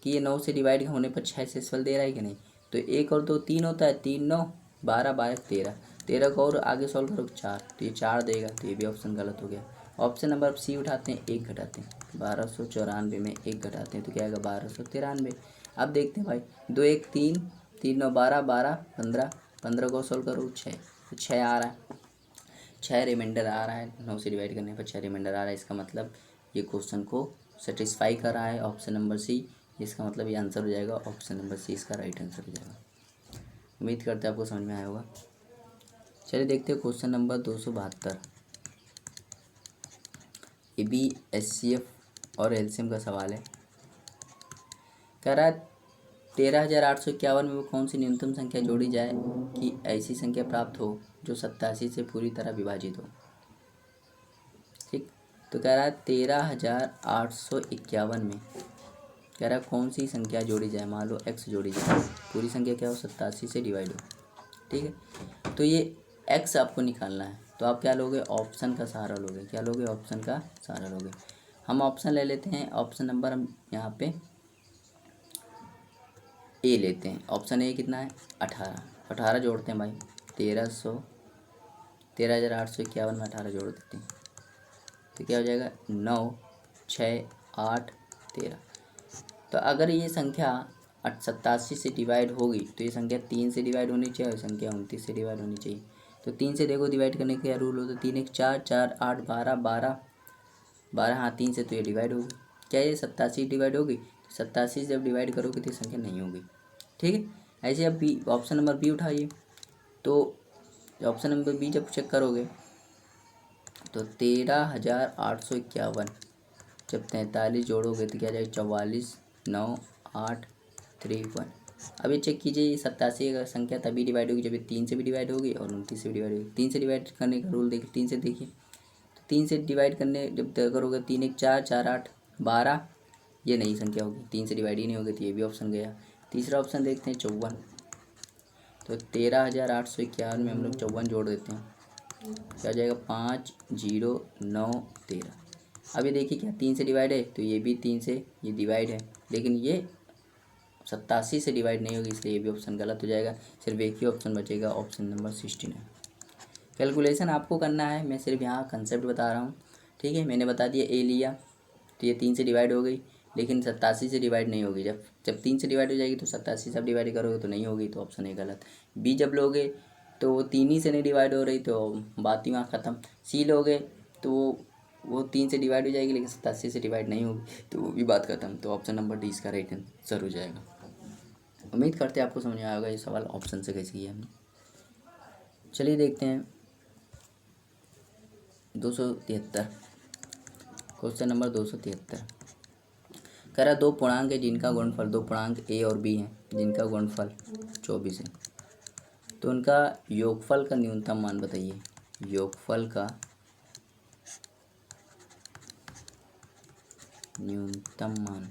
कि ये 9 से डिवाइड होने पर 6 शेषफल दे रहा है कि नहीं। तो 1 और 2 3 होता है, 3 9 12 12 13 को और आगे सॉल्व करो 4, तो ये 4 देगा, तो ये भी ऑप्शन गलत हो गया। ऑप्शन नंबर सी उठाते हैं, 1 घटाते हैं 1294 में 1 घटाते हैं तो क्या आएगा 1293। अब देखते हैं भाई 2 1 3 3 9 12 12 15 15 को सॉल्व करो 6, तो 6 आ रहा है, 6 रिमाइंडर आ रहा है। 9 से डिवाइड करने पर 6 रिमाइंडर आ रहा है, इसका मतलब ये क्वेश्चन को सेटिस्फाई कर रहा है ऑप्शन नंबर सी। इसका मतलब ये आंसर हो जाएगा ऑप्शन नंबर सी इसका राइट आंसर हो जाएगा। उम्मीद करते हैं आपको समझ में आया होगा। चलिए देखते हैं क्वेश्चन नंबर 272। ये भी HCF और LCM का सवाल है। कह रहा है 13,851 में वो कौन सी न्यूनतम संख्या जोड़ी जाए कि ऐसी संख्या प्राप्त हो जो 87 से पूरी तरह विभाजित हो। ठीक, तो कह रहा है 13,851 में कह रहा है कौन सी संख्या जोड़ी जाए, मान लो x जोड़ी जाए, पूरी संख्या क्या हो 87 से डिवाइड हो। ठीक है, तो ये x आपको निकालना है, तो आप क्या लोगे ऑप्शन का सहारा लोगे। क्या लोगे ऑप्शन का सहारा लोगे। हम ऑप्शन ले लेते हैं, ऑप्शन नंबर हम यहाँ पे ए लेते हैं। ऑप्शन ए कितना है 18 जोड़ते हैं भाई 13,851 में 18 जोड़ देते हैं तो क्या हो जाएगा 9 6 8 13। तो अगर ये संख्या 87 से डिवाइड होगी तो ये संख्या 3 से डिवाइड होनी चाहिए और संख्या 29 से डिवाइड होनी चाहिए। तो 3 से देखो डिवाइड करने का क्या रूल होता है, 3 1 4 4 8 12 12 12, हाँ 3 से तो ये डिवाइड होगी। क्या ये 87 डिवाइड होगी? 87 जब डिवाइड करोगे तो ये संख्या नहीं होगी। ठीक है। ऐसे अब बी, ऑप्शन नंबर बी उठाइए। तो ऑप्शन नंबर बी जब चेक करोगे तो 13,851 जब 43 जोड़ोगे तो क्या जाएगा? 44,9,831। अब ये चेक कीजिए, ये 87 का संख्या तभी डिवाइड होगी जब ये 3 से भी डिवाइड होगी और 29 से भी डिवाइड होगी। 3 से डिवाइड करने का रूल देखिए, 3 से देखिए, तो 3 से डिवाइड करने जब करोगे 3 1 4 4 8 12, ये नई संख्या होगी, 3 से डिवाइड ही नहीं होगी, तो ये भी ऑप्शन गया। तीसरा ऑप्शन देखते हैं 54। तो 13,851 में हम लोग 54 जोड़ देते हैं, क्या हो जाएगा? 5 0 9 13। अब ये देखिए क्या 3 से डिवाइड है, तो ये भी 3 से ये डिवाइड है, लेकिन ये 87 से डिवाइड नहीं होगी, इसलिए ये भी ऑप्शन गलत हो जाएगा। सिर्फ एक ही ऑप्शन बचेगा, ऑप्शन नंबर 69। कैलकुलेशन आपको करना है, मैं सिर्फ यहाँ कंसेप्ट बता रहा हूँ। ठीक है, मैंने बता दिया ए लिया तो ये 3 से डिवाइड हो गई, लेकिन 87 से डिवाइड नहीं होगी। जब जब 3 से डिवाइड हो जाएगी तो 87 से डिवाइड करोगे तो नहीं होगी, तो ऑप्शन ए गलत। बी जब लोगे तो वो 3 ही से नहीं डिवाइड हो रही, तो बात ही वहाँ ख़त्म। सी लोगे तो वो 3 से डिवाइड हो जाएगी, लेकिन 87 से डिवाइड नहीं होगी, तो वो भी बात ख़त्म। तो ऑप्शन नंबर डी इसका राइट आंसर हो जाएगा। उम्मीद करते हैं आपको समझ में आएगा ये सवाल ऑप्शन से कैसे किया हमने। चलिए देखते हैं 273, क्वेश्चन नंबर 273। कह रहा दो पूर्णांक है जिनका गुणनफल, दो पूर्णांक ए और बी हैं जिनका गुणनफल 24 है, तो उनका योगफल का न्यूनतम मान बताइए। योगफल का न्यूनतम मान,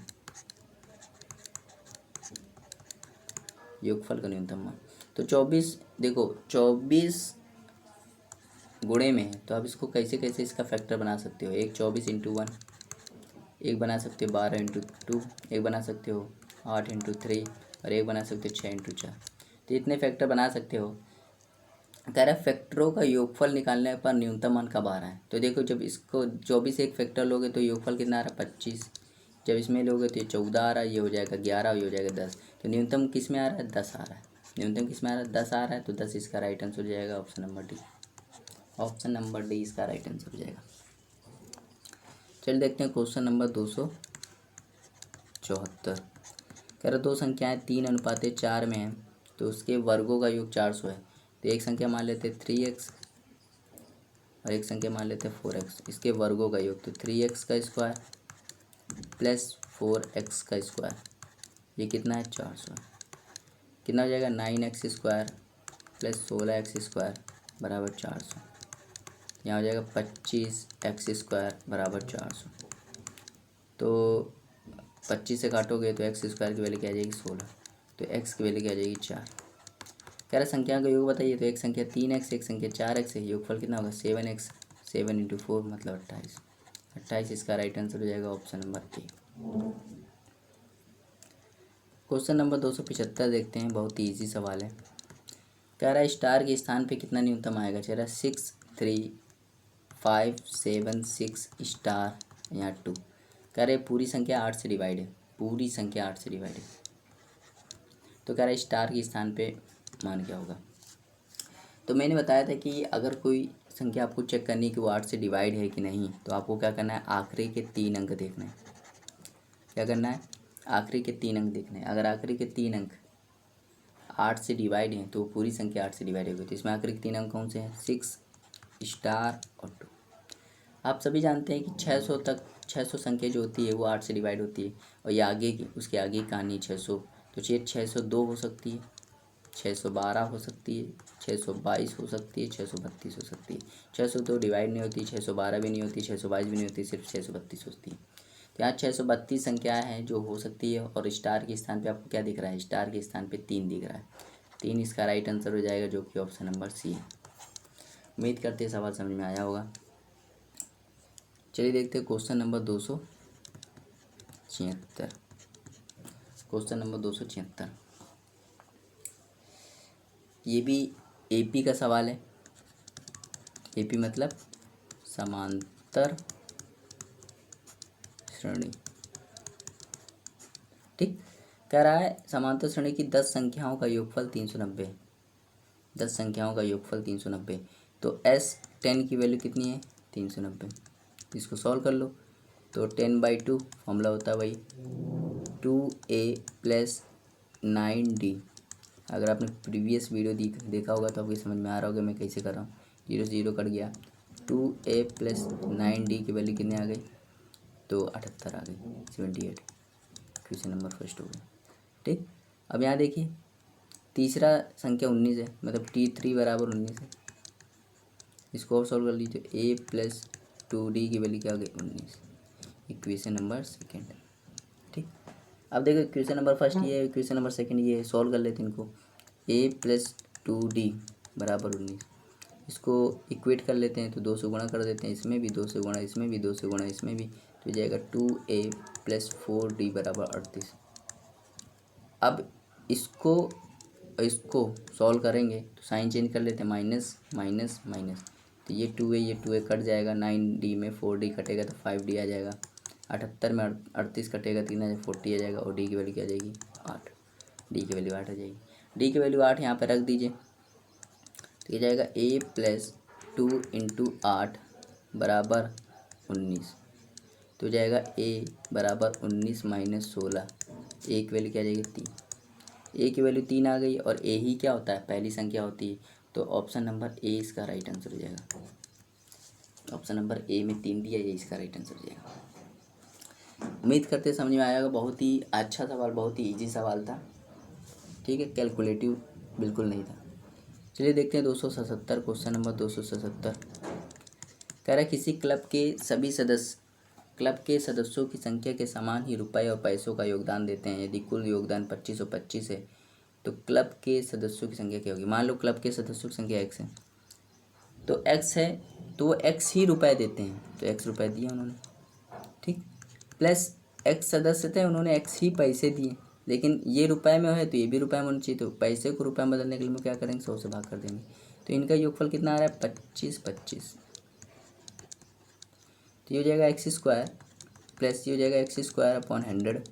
योगफल का न्यूनतम मान। तो 24, देखो 24 गुणे में है, तो आप इसको कैसे कैसे इसका फैक्टर बना सकते हो। एक 24 इंटू 1, एक बना सकते हो 12 इंटू 2, एक बना सकते हो 8 इंटू 3, और एक बना सकते हो 6 इंटू 4। तो इतने फैक्टर बना सकते हो। कह रहा है फैक्टरों का योगफल निकालने पर न्यूनतम मान कब आ रहा है। तो देखो जब इसको 24 एक फैक्टर लोगे तो योगफल कितना आ रहा है? 25। जब इसमें लोगे तो ये 14 आ रहा है, ये हो जाएगा 11, ये हो जाएगा 10। तो न्यूनतम किस में आ रहा है? 10 आ रहा है। न्यूनतम किस में आ रहा है? 10 आ रहा है। तो 10 इसका राइट आंसर हो जाएगा, option number D. Option number D इसका राइट आंसर हो जाएगा। चलिए देखते हैं क्वेश्चन नंबर 274। कह रहा दो संख्याएं 3:4 में हैं, तो उसके वर्गों का योग 400 है। तो एक संख्या मान लेते हैं 3x और एक संख्या मान लेते हैं 4x, इसके वर्गों का योग। तो 3x का स्क्वायर प्लस 4x का स्क्वायर, ये कितना है? 400। कितना हो जाएगा? 9x square plus 16x square बराबर 400। यहाँ हो जाएगा 25x स्क्वायर बराबर 400। तो 25 से काटोगे तो x स्क्वायर की वैल्यू क्या आ जाएगी? 16। तो x की वैल्यू क्या आ जाएगी? 4। कह रहा संख्या का योग बताइए। तो एक संख्या 3x, एक संख्या 4x है, योगफल कितना होगा? 7x, 7 इंटू 4 मतलब 28। 28 इसका राइट आंसर हो जाएगा, option number A. Question number 275 देखते हैं, बहुत ही ईजी सवाल है। कह रहा है स्टार के स्थान पे कितना न्यूनतम आएगा। कह रहा है 6 3 5 7 6 स्टार यहाँ 2। कह रहे पूरी संख्या 8 से डिवाइड है, पूरी संख्या 8 से डिवाइड है। तो कह रहा है स्टार के स्थान पे मान क्या होगा। तो मैंने बताया था कि अगर कोई संख्या आपको चेक करनी है कि वो 8 से डिवाइड है कि नहीं, तो आपको क्या करना है? आखिरी के 3 अंक देखना है। क्या करना है? आखिरी के 3 अंक देखने हैं। अगर आखिरी के 3 अंक 8 से डिवाइड हैं तो पूरी संख्या 8 से डिवाइड होगी। तो इसमें आखिरी के 3 अंक कौन से हैं? 6 स्टार और 2। आप सभी जानते हैं कि 600 तक 600 संख्या जो होती है वो 8 से डिवाइड होती है, और ये आगे की उसके आगे की कहानी 600। तो ये 602 हो सकती है, 612 हो सकती है, 622 हो सकती है, 632 हो सकती है। 602 डिवाइड नहीं होती, 612 भी नहीं होती, 622 भी नहीं होती, सिर्फ 632 होती है। तो यहाँ 632 संख्याएँ हैं जो हो सकती है। और स्टार के स्थान पे आपको क्या दिख रहा है? स्टार के स्थान पे 3 दिख रहा है। 3 इसका राइट आंसर हो जाएगा, जो कि ऑप्शन नंबर सी है। उम्मीद करते हैं सवाल समझ में आया होगा। चलिए देखते हैं क्वेश्चन नंबर 276। क्वेश्चन नंबर 276, ये भी एपी का सवाल है। एपी मतलब समांतर श्रेणी। ठीक, कह रहा है समांतर श्रेणी की 10 संख्याओं का योगफल 390। 10 संख्याओं का योगफल 390। तो S10 की वैल्यू कितनी है? 390। इसको सॉल्व कर लो। तो 10/2 फॉर्मूला होता है वही 2a प्लस 9d। अगर आपने प्रीवियस वीडियो देखा होगा तो आपको समझ में आ रहा होगा मैं कैसे कर रहा हूँ। 0 से 0 कट गया, 2a प्लस 9d की वैल्यू कितने आ गई, तो 78 आ गई, 78। क्वेश्चन नंबर फर्स्ट हो गया। ठीक, अब यहाँ देखिए तीसरा संख्या 19 है, मतलब t3 बराबर 19 है। इसको और सॉल्व कर लीजिए, a प्लस 2d की वैल्यू क्या आ गई 19। Equation number second. ठीक, अब देखो इक्वेशन नंबर फर्स्ट ये है, इक्वेशन नंबर सेकेंड ये है, सॉल्व कर लेते हैं इनको। a प्लस 2d बराबर 19, इसको इक्वेट कर लेते हैं तो 2 से गुणा कर देते हैं, इसमें भी 2 से गुणा, इसमें भी 2 से गुणा, इसमें भी, तो जाएगा 2a प्लस 4d बराबर 38। अब इसको सॉल्व करेंगे तो साइन चेंज कर लेते हैं, माइनस माइनस माइनस, तो ये 2a कट जाएगा, 9d में 4d कटेगा तो 5d आ जाएगा, 78 में 38 कटेगा 3 आ 40 आ जाएगा, और d की वैल्यू क्या आ जाएगी 8, d की वैल्यू 8 आ जाएगी। d की वैल्यू 8 यहाँ पर रख दीजिए, तो ये जाएगा a प्लस 2 इंटू 8 बराबर 19, तो जाएगा a बराबर 19 माइनस 16, a की वैल्यू क्या आ जाएगी 3, a की वैल्यू 3 आ गई, और a ही क्या होता है पहली संख्या होती है, तो ऑप्शन नंबर ए इसका राइट आंसर हो जाएगा। ऑप्शन नंबर ए में 3 दिया, ये इसका राइट आंसर हो जाएगा। उम्मीद करते समझ में आएगा, बहुत ही अच्छा सवाल, बहुत ही इजी सवाल था। ठीक है, कैलकुलेटिव बिल्कुल नहीं था। चलिए देखते हैं 277, क्वेश्चन नंबर 277 कह रहा है किसी क्लब के सदस्यों की संख्या के समान ही रुपए और पैसों का योगदान देते हैं। यदि कुल योगदान 2525 है तो क्लब के सदस्यों की संख्या क्या होगी। मान लो क्लब के सदस्यों की संख्या x है, तो x है तो वो x ही रुपए देते हैं, तो x रुपए दिए उन्होंने। ठीक, प्लस x सदस्य थे, उन्होंने x ही पैसे दिए, लेकिन ये रुपए में है तो ये भी रुपए में होना चाहिए, तो पैसे को रुपए में बदलने के लिए हम क्या करेंगे 100 से भाग कर देंगे, तो इनका योगफल कितना आ रहा है 2525, तो ये हो जाएगा x² प्लस ये हो जाएगा x² अपॉन 100,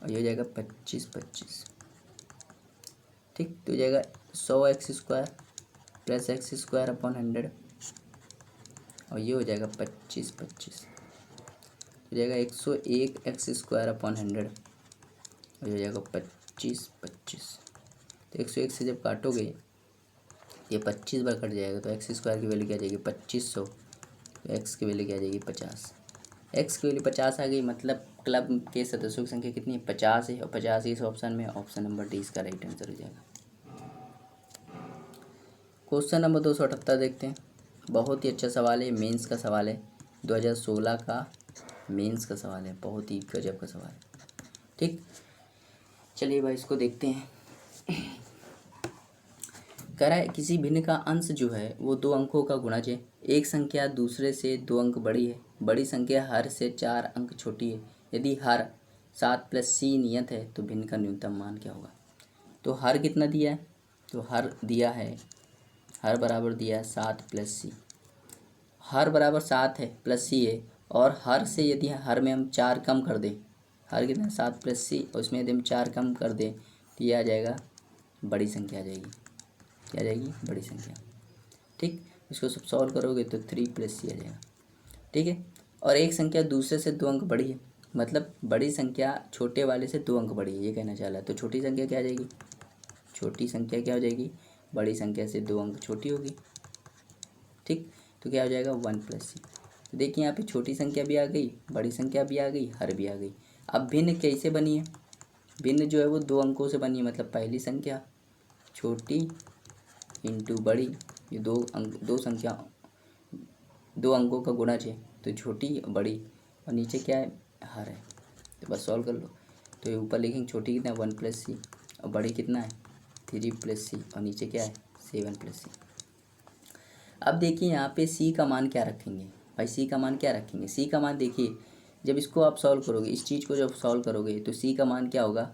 और ये हो जाएगा 2525। ठीक, तो हो जाएगा 100x² प्लस x² अपॉन 100, और ये हो जाएगा 2525, हो जाएगा 101x² अपॉन 100, और हो जाएगा 2525। तो 101 से जब काटोगे ये 25 बार कट जाएगा, तो x² की वैल्यू क्या आ जाएगी 2500, तो x की वैल्यू क्या आ जाएगी 50। x की वैल्यू 50 आ गई, मतलब क्लब के सदस्यों की संख्या कितनी है 50 है, और 50 इस ऑप्शन में, ऑप्शन नंबर डी इसका राइट आंसर हो जाएगा। क्वेश्चन नंबर 278 देखते हैं, बहुत ही अच्छा सवाल है, मेंस का सवाल है, 2016 का मेंस का सवाल है, बहुत ही गजब का सवाल है। ठीक, चलिए भाई इसको देखते हैं। कह रहा है किसी भिन्न का अंश जो है वो 2 अंकों का गुणज है। एक संख्या दूसरे से 2 अंक बड़ी है, बड़ी संख्या हर से 4 अंक छोटी है। यदि हर 7 + c नियत है तो भिन्न का न्यूनतम मान क्या होगा। तो हर कितना दिया है, तो हर दिया है, हर बराबर दिया है 7 + c, हर बराबर 7 है प्लस c है, और हर से यदि हर में हम 4 कम कर दें, हर कितना 7 + c, और उसमें यदि हम 4 कम कर दें तो ये आ जाएगा बड़ी संख्या आ जाएगी, क्या आ जाएगी बड़ी संख्या। ठीक, इसको सब सॉल्व करोगे तो 3 + c आ जाएगा। ठीक है, और एक संख्या दूसरे से 2 अंक बड़ी है, मतलब बड़ी संख्या छोटे वाले से 2 अंक बड़ी है, ये कहना चाह रहा है। तो छोटी संख्या क्या आ जाएगी, छोटी संख्या क्या हो जाएगी, बड़ी संख्या से 2 अंक छोटी होगी। ठीक, तो क्या हो जाएगा 1 + c। तो देखिए यहाँ पे छोटी संख्या भी आ गई, बड़ी संख्या भी आ गई, हर भी आ गई। अब भिन्न कैसे बनी है, भिन्न जो है वो 2 अंकों से बनी है, मतलब पहली संख्या छोटी इंटू बड़ी, ये 2 संख्या 2 अंकों का गुणज है, तो छोटी बड़ी, और नीचे क्या है हर है, तो बस सॉल्व कर लो। तो ये ऊपर लिखेंगे छोटी कितना 1 + c, और बड़ी कितना है 3 + c, और नीचे क्या है 7 + c। अब देखिए यहाँ पे c का मान क्या रखेंगे भाई, c का मान क्या रखेंगे, c का मान देखिए जब इसको आप सॉल्व करोगे, इस चीज़ को जब सॉल्व करोगे तो c का मान क्या होगा,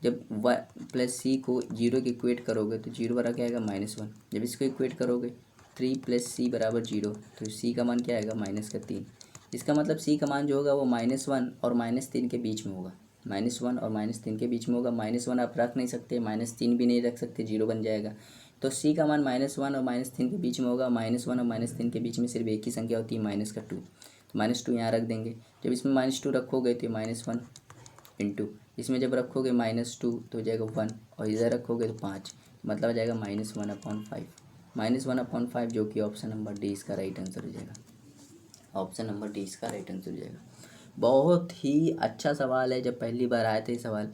जब 1 + c को 0 के इक्वेट करोगे तो 0 बराबर क्या आएगा -1, जब इसको इक्वेट करोगे 3 + c बराबर 0, तो c का मान क्या आएगा -3। इसका मतलब c का मान जो होगा वो -1 और -3 के बीच में होगा, -1 और -3 के बीच में होगा। -1 आप रख नहीं सकते, -3 भी नहीं रख सकते, 0 बन जाएगा। तो c का मान -1 और -3 के बीच में होगा। -1 और -3 के बीच में सिर्फ एक ही संख्या होती है -2, तो -2 यहाँ रख देंगे। जब इसमें -2 रखोगे तो -1 इंटू इसमें जब रखोगे -2 तो हो जाएगा 1 और इधर रखोगे तो 5, मतलब आ जाएगा -1/5। -1/5 जो कि ऑप्शन नंबर डी इसका राइट आंसर हो जाएगा। ऑप्शन नंबर डी इसका राइट आंसर हो जाएगा। बहुत ही अच्छा सवाल है। जब पहली बार आए थे सवाल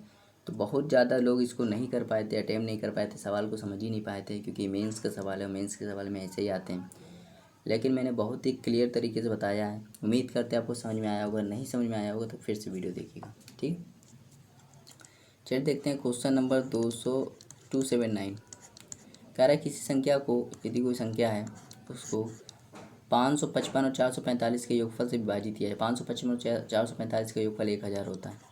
तो बहुत ज़्यादा लोग इसको नहीं कर पाए थे, अटैम्प्ट नहीं कर पाए थे, सवाल को समझ ही नहीं पाए थे, क्योंकि मेंस का सवाल है, मेंस के सवाल में ऐसे ही आते हैं। लेकिन मैंने बहुत ही क्लियर तरीके से बताया है। उम्मीद करते हैं आपको समझ में आया होगा। नहीं समझ में आया होगा तो फिर से वीडियो देखिएगा, ठीक। चलिए देखते हैं क्वेश्चन नंबर 279। कह रहा है किसी संख्या को, यदि कोई संख्या है उसको 555 और 445 के योगफल से विभाजित किया जाए। 555 और 445 का योगफल 1000 होता है।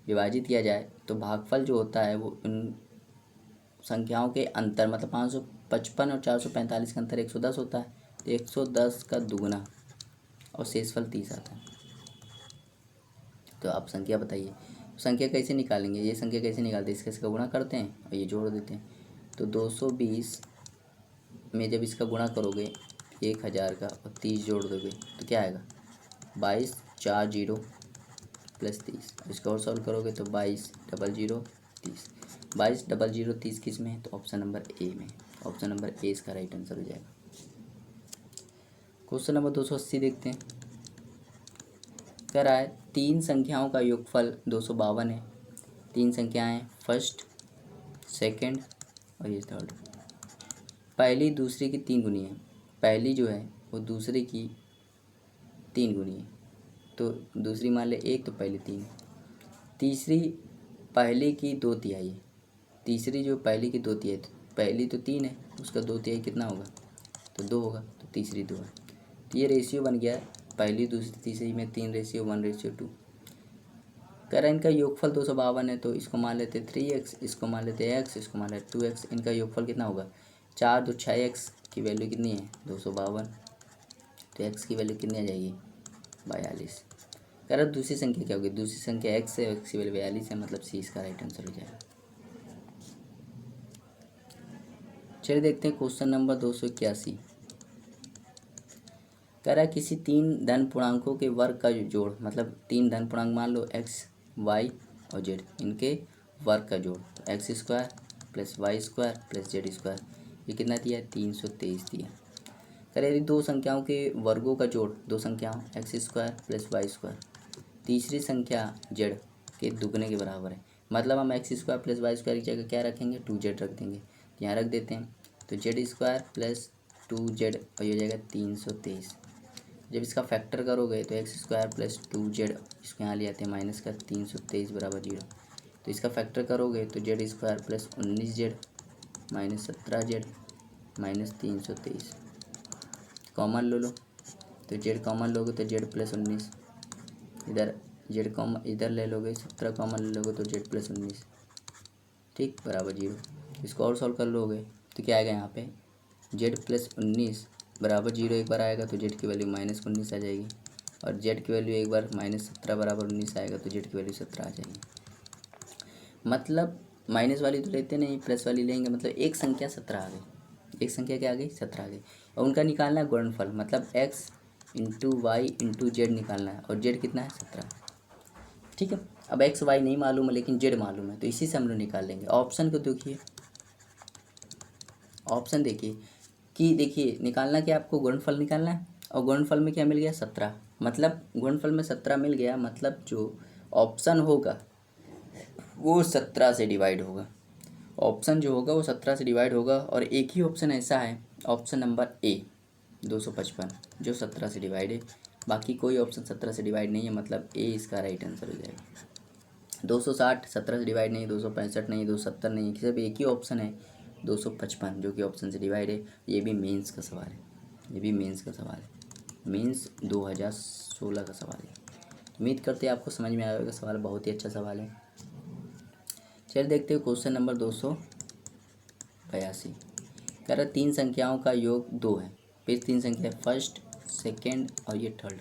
विभाजित किया जाए तो भागफल जो होता है वो उन संख्याओं के अंतर, मतलब 555 और 445 का अंतर 110 होता है, तो 110 का दुगुना और शेषफल 30 आता है। तो आप संख्या बताइए। संख्या कैसे निकालेंगे? ये संख्या कैसे निकालते हैं? इसका गुणा करते हैं और ये जोड़ देते हैं। तो 220 में जब इसका गुणा करोगे 1000 का और 30 जोड़ दोगे तो क्या आएगा? 22 4 0 प्लस 30। इसका और सॉल्व करोगे तो 22 00 30। 22 00 30 किस में है? तो ऑप्शन नंबर ए में। ऑप्शन नंबर ए इसका राइट आंसर हो जाएगा। क्वेश्चन नंबर 280 देखते हैं। कह रहा है 3 संख्याओं का योगफल 252 है। 3 संख्याएं फर्स्ट, सेकंड और ये थर्ड। पहली दूसरे की 3 गुनी है। पहली जो है वो दूसरे की 3 गुनी है, तो दूसरी मान ले 1 तो पहली 3 है। तीसरी पहले की 2/3 है। तीसरी जो पहली की 2/3, पहली तो 3 है, उसका 2/3 कितना होगा? तो 2 होगा, तो तीसरी 2 है। तो ये रेशियो बन गया पहली दूसरी तीसरी में 3:1:2। कह रहा है इनका योगफल 252 है, तो इसको मान लेते 3x, इसको मान लेते x, इसको मान लेते 2x। इनका योगफल कितना होगा? 4 2 6x की वैल्यू कितनी है? 252। तो x की वैल्यू कितनी आ जाएगी? 42। कह रहा दूसरी संख्या क्या होगी? दूसरी संख्या x है, x की वैल्यू 42 है, मतलब सी इसका राइट आंसर हो जाएगा। चलिए देखते हैं क्वेश्चन नंबर 281। कह रहा है किसी 3 धन पूर्णांकों के वर्ग का जोड़, मतलब 3 धन पूर्णांक मान लो x y और z, इनके वर्ग का जोड़ x² plus y² plus z², ये कितना दिया है? 323 दिया। कह रहे यदि 2 संख्याओं के वर्गों का जोड़, 2 संख्याओं x² प्लस y², तीसरी संख्या z के दुगने के बराबर है, मतलब हम x² प्लस y² की जगह क्या रखेंगे? 2z रख देंगे। तो यहाँ रख देते हैं, तो z² प्लस 2z और ये हो जाएगा 323। जब इसका फैक्टर करोगे तो x² प्लस 2z, इसको यहाँ ले आते हैं माइनस का, 323 बराबर 0। तो इसका फैक्टर करोगे तो z² plus 19z minus 17z minus 323। Common लो तो z कॉमन लोगे तो z प्लस 19, इधर z कॉमन इधर ले लोगे, 17 कॉमन ले लोगे तो z प्लस 19, ठीक, बराबर 0। इसको और सॉल्व कर लोगे तो क्या आएगा? यहाँ पे z प्लस 19 बराबर 0 एक बार आएगा तो z की वैल्यू -19 आ जाएगी, और z की वैल्यू एक बार -17 बराबर 19 आएगा तो z की वैल्यू 17 आ जाएगी। मतलब माइनस वाली तो लेते नहीं, प्लस वाली लेंगे, मतलब एक संख्या 17 आ गई। एक संख्या क्या आ गई? 17 आ गई। और उनका निकालना है गुणनफल, मतलब x into y into z निकालना है, और z कितना है? 17, ठीक है। अब x y नहीं मालूम है लेकिन z मालूम है, तो इसी से हम लोग निकाल लेंगे। ऑप्शन को देखिए, ऑप्शन देखिए कि देखिए निकालना क्या, आपको गुणनफल निकालना है, और गुणनफल में क्या मिल गया? 17, मतलब गुणनफल में 17 मिल गया, मतलब जो ऑप्शन होगा वो 17 से डिवाइड होगा। ऑप्शन जो होगा वो 17 से डिवाइड होगा, और एक ही ऑप्शन ऐसा है, ऑप्शन नंबर ए 255, जो 17 से डिवाइड है। बाकी कोई ऑप्शन 17 से डिवाइड नहीं है, मतलब ए इसका राइट आंसर हो जाएगा। 260 17 से डिवाइड नहीं, 265 नहीं, 270 नहीं, सिर्फ एक ही ऑप्शन है 255 जो कि ऑप्शन से डिवाइड है। ये भी मेंस का सवाल है, ये भी मेंस का सवाल है, मेंस 2016 का सवाल है। उम्मीद करते हैं आपको समझ में आया होगा। सवाल बहुत ही अच्छा सवाल है। चलिए देखते हैं क्वेश्चन नंबर 282। कह रहा 3 संख्याओं का योग 2 है, फिर 3 संख्या फर्स्ट, सेकंड और ये थर्ड,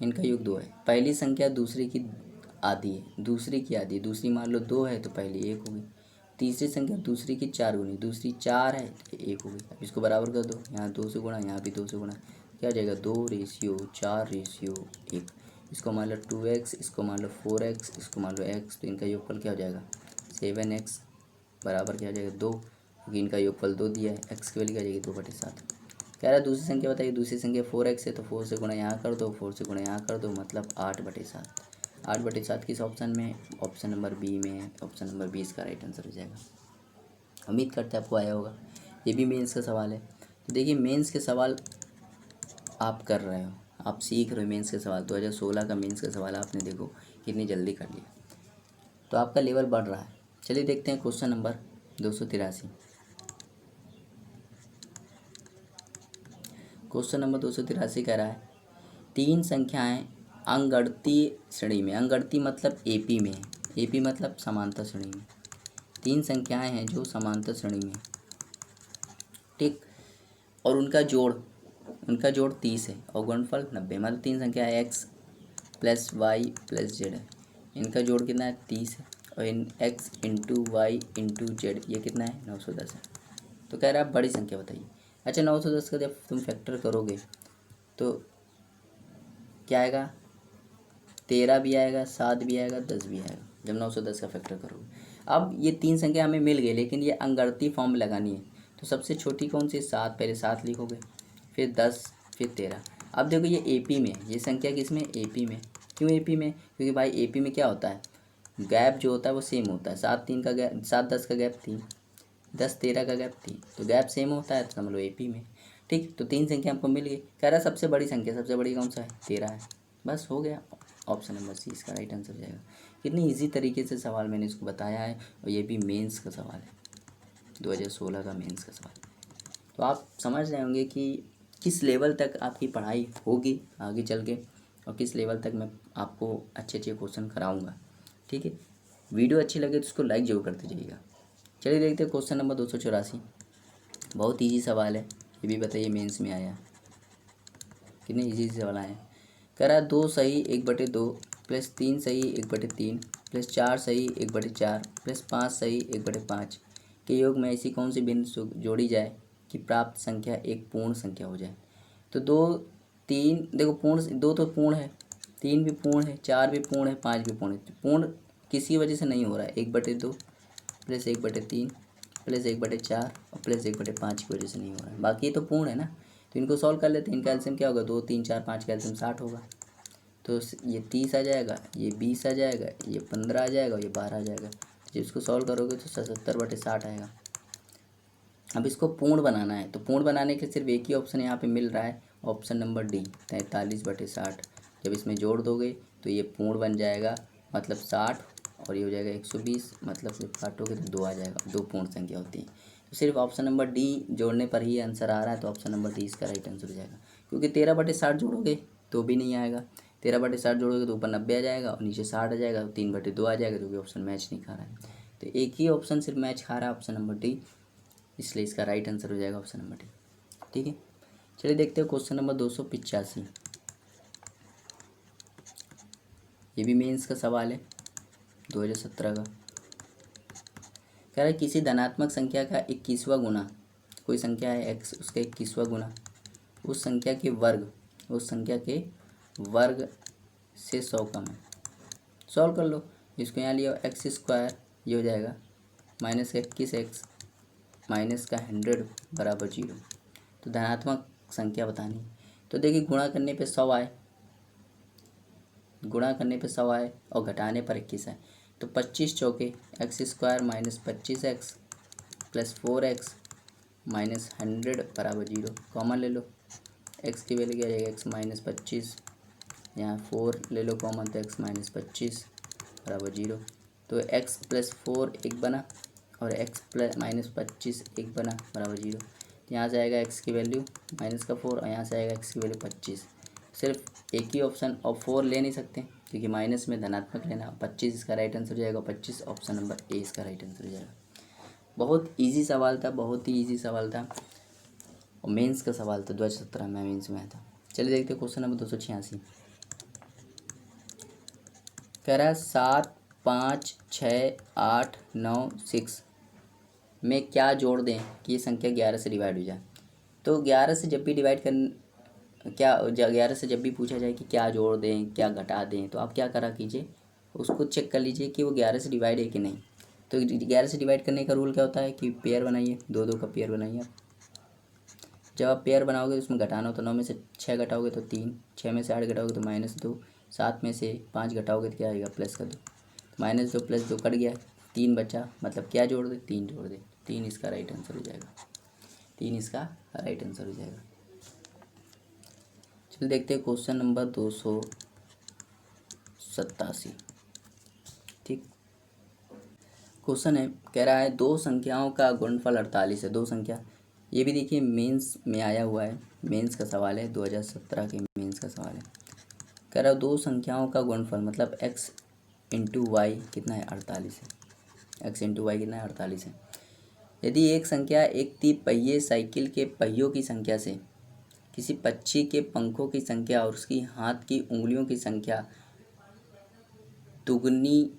इनका योग 2 है। पहली संख्या दूसरी की आधी है, दूसरी की आधी, दूसरी मान लो 2 है तो पहली 1 होगी। तीसरी संख्या दूसरी की 4 गुनी, दूसरी 4 है तो 1 होगी। अब इसको बराबर कर दो, यहाँ 2 से गुणा, यहाँ भी 2 से गुणा, क्या हो जाएगा 2:4:1। इसको मान लो 2x, इसको मान लो 4x, इसको मान लो x, तो इनका योगफल क्या हो जाएगा 7x बराबर क्या हो जाएगा 2, क्योंकि इनका योगफल 2 दिया है। x की वैल्यू क्या हो जाएगी 2/7। कह रहा है दूसरी संख्या बताइए। दूसरी संख्या 4x है तो 4 से गुणा यहाँ कर दो, 4 से गुणा यहाँ कर दो, मतलब 8/7। 8/7 किस ऑप्शन में है? ऑप्शन नंबर बी में है। ऑप्शन नंबर 20 का राइट आंसर हो जाएगा। उम्मीद करते हैं आपको आया होगा। ये भी मेंस का सवाल है। तो देखिए मेंस के सवाल आप कर रहे हो, आप सीख रहे हो मेंस के सवाल। 2016 का मेंस का सवाल आपने देखो कितनी जल्दी कर लिया, तो आपका लेवल बढ़ रहा है। चलिए देखते हैं क्वेश्चन नंबर 283। क्वेश्चन नंबर 283 कह रहा है 3 संख्याएं अंगगणित श्रेणी में, अंगगणित मतलब एपी में है, एपी मतलब समांतर श्रेणी में। 3 संख्याएं हैं जो समांतर श्रेणी में, ठीक, और उनका जोड़ 30 है और गुणनफल 90। मतलब 3 संख्या है x + y + z है, इनका जोड़ कितना है 30 है, और इन x × y × z ये कितना है 910 है। तो कह रहा है बड़ी संख्या बताइए। अच्छा 910 का जब तुम फैक्टर करोगे तो क्या आएगा, 13 भी आएगा, 7 भी आएगा, 10 भी आएगा जब 910 का फैक्टर करोगे। अब ये 3 संख्या हमें मिल गई, लेकिन ये अंगगणित फॉर्म में लगानी है। तो सबसे छोटी कौन सी 7, पहले 7 लिखोगे, फिर 10, फिर 13। अब देखो ये एपी में, ये संख्या किस में, एपी में। क्यों एपी में? क्योंकि भाई एपी में क्या होता है, गैप जो होता है वो सेम होता है। 7-3 का गैप, 7-10 का गैप 3, 10-13 का गैप 3, तो गैप सेम होता है, तो समझ लो एपी में। ठीक, तो 3 संख्या हमको मिल गई। कह रहा है सबसे बड़ी संख्या, सबसे बड़ी कौन सा है 13 है। बस हो गया, ऑप्शन नंबर सी इसका राइट आंसर हो जाएगा। कितनी इजी तरीके से सवाल मैंने इसको बताया है, और ये भी मेंस का सवाल है, 2016 का मेंस का सवाल। तो आप समझ रहे होंगे कि किस लेवल तक आपकी पढ़ाई होगी आगे चल के, और किस लेवल तक मैं आपको अच्छे अच्छे क्वेश्चन कराऊंगा। ठीक है, वीडियो अच्छी लगे तो उसको लाइक जरूर करते जाइएगा। चलिए देखते हैं क्वेश्चन नंबर 284। बहुत ईजी सवाल है, ये भी बताइए मेंस में आया कितने ईजी सवाल आए। कह रहा है 2 सही 1/2 + 3 सही 1/3 + 4 सही 1/4 + 5 सही 1/5 के योग में ऐसी कौन सी भिन्न जोड़ी जाए कि प्राप्त संख्या एक पूर्ण संख्या हो जाए। तो 2 3 देखो पूर्ण, 2 तो पूर्ण है, 3 भी पूर्ण है, 4 भी पूर्ण है, 5 भी पूर्ण है। पूर्ण किसी वजह से नहीं हो रहा है, 1/2 + 1/3 + 1/4 और + 1/5 की वजह से नहीं हो रहा है, बाकी ये तो पूर्ण है ना। तो इनको सॉल्व कर लेते हैं। इनका एलसीएम क्या होगा, 2 3 4 5 का एलसीएम 60 होगा। तो ये 30 आ जाएगा, ये 20 आ जाएगा, ये 15 आ जाएगा और ये 12 आ जाएगा। जब इसको सॉल्व करोगे तो 77/60 आएगा। अब इसको पूर्ण बनाना है, तो पूर्ण बनाने के लिए सिर्फ एक ही ऑप्शन यहाँ पे मिल रहा है, ऑप्शन नंबर डी 43/60। जब इसमें जोड़ दोगे तो ये पूर्ण बन जाएगा, मतलब 60, और ये हो जाएगा 120, मतलब सिर्फ काटोगे तो 2 आ जाएगा। 2 पूर्ण संख्या होती है। तो सिर्फ ऑप्शन नंबर डी जोड़ने पर ही आंसर आ रहा है, तो ऑप्शन नंबर डी इसका राइट आंसर हो जाएगा। क्योंकि 13/60 जोड़ोगे तो भी नहीं आएगा, 13/60 जोड़ोगे तो ऊपर 90 आ जाएगा और नीचे 60 आ जाएगा, तो 3/2 आ जाएगा, जो कि ऑप्शन मैच नहीं खा रहा है। तो एक ही ऑप्शन सिर्फ मैच खा रहा है, ऑप्शन नंबर डी, इसलिए इसका राइट आंसर हो जाएगा ऑप्शन नंबर डी। ठीक है, चलिए देखते हैं क्वेश्चन नंबर 285। ये भी मेंस का सवाल है 2017 का। कह रहा है किसी धनात्मक संख्या का 21वां गुना, कोई संख्या है x, उसका 21वां गुना उस संख्या के वर्ग से 100 कम है। सॉल्व कर लो। इसको यहाँ लिया x², ये हो जाएगा -21x माइनस का 100 बराबर 0। तो धनात्मक संख्या बतानी। तो देखिए गुणा करने पे 100 आए, गुणा करने पे 100 आए और घटाने पर 21 आए। तो 25 चौके x² - 25x + 4x - 100 बराबर 0। कॉमन ले लो, x की वैल्यू क्या आ जाएगा, x - 25, यहाँ 4 ले लो कॉमन, तो x - 25 बराबर 0। तो x + 4 1 बना और x - 25 1 बना बराबर 0। यहाँ से आएगा x की वैल्यू -4 और यहाँ से आएगा x की वैल्यू 25। सिर्फ एक ही ऑप्शन, और 4 ले नहीं सकते क्योंकि माइनस में धनात्मक लेना। 25 इसका राइट आंसर हो जाएगा, 25 ऑप्शन नंबर ए इसका राइट आंसर हो जाएगा। बहुत इजी सवाल था, बहुत ही इजी सवाल था, और मेंस का सवाल था, 2017 में मेंस में आया था। चलिए देखते हैं क्वेश्चन नंबर 286। कह रहा है 7 5 6 8 9 6 में क्या जोड़ दें कि ये संख्या 11 से डिवाइड हो जाए। तो 11 से जब भी डिवाइड क्या 11 से जब भी पूछा जाए कि क्या जोड़ दें क्या घटा दें, तो आप क्या करा कीजिए, उसको चेक कर लीजिए कि वो 11 से डिवाइड है कि नहीं। तो 11 से डिवाइड करने का रूल क्या होता है कि पेयर बनाइए, दो दो का पेयर बनाइए आप। जब आप पेयर बनाओगे तो उसमें घटाना होता है, 9 में से 6 घटाओगे तो 3, 6 में से 8 घटाओगे तो -2, 7 में से 5 घटाओगे तो क्या आएगा +2, -2 +2 कट गया, 3 बचा, मतलब क्या जोड़ दे, 3 जोड़ दे, 3 इसका राइट आंसर हो जाएगा, 3 इसका राइट आंसर हो जाएगा। चलिए देखते हैं क्वेश्चन नंबर 287। ठीक, क्वेश्चन है, कह रहा है दो संख्याओं का गुणनफल 48 है। दो संख्या, ये भी देखिए मेंस में आया हुआ है, मेंस का सवाल है, 2017 के मेंस का सवाल है। कह रहा है दो संख्याओं का गुणनफल मतलब x इंटू वाई कितना है, 48 है। x इंटू वाई कितना है, 48 है। यदि एक संख्या एक तिपहिए साइकिल के पहियों की संख्या से किसी पक्षी के पंखों की संख्या और उसकी हाथ की उंगलियों की संख्या दुगनी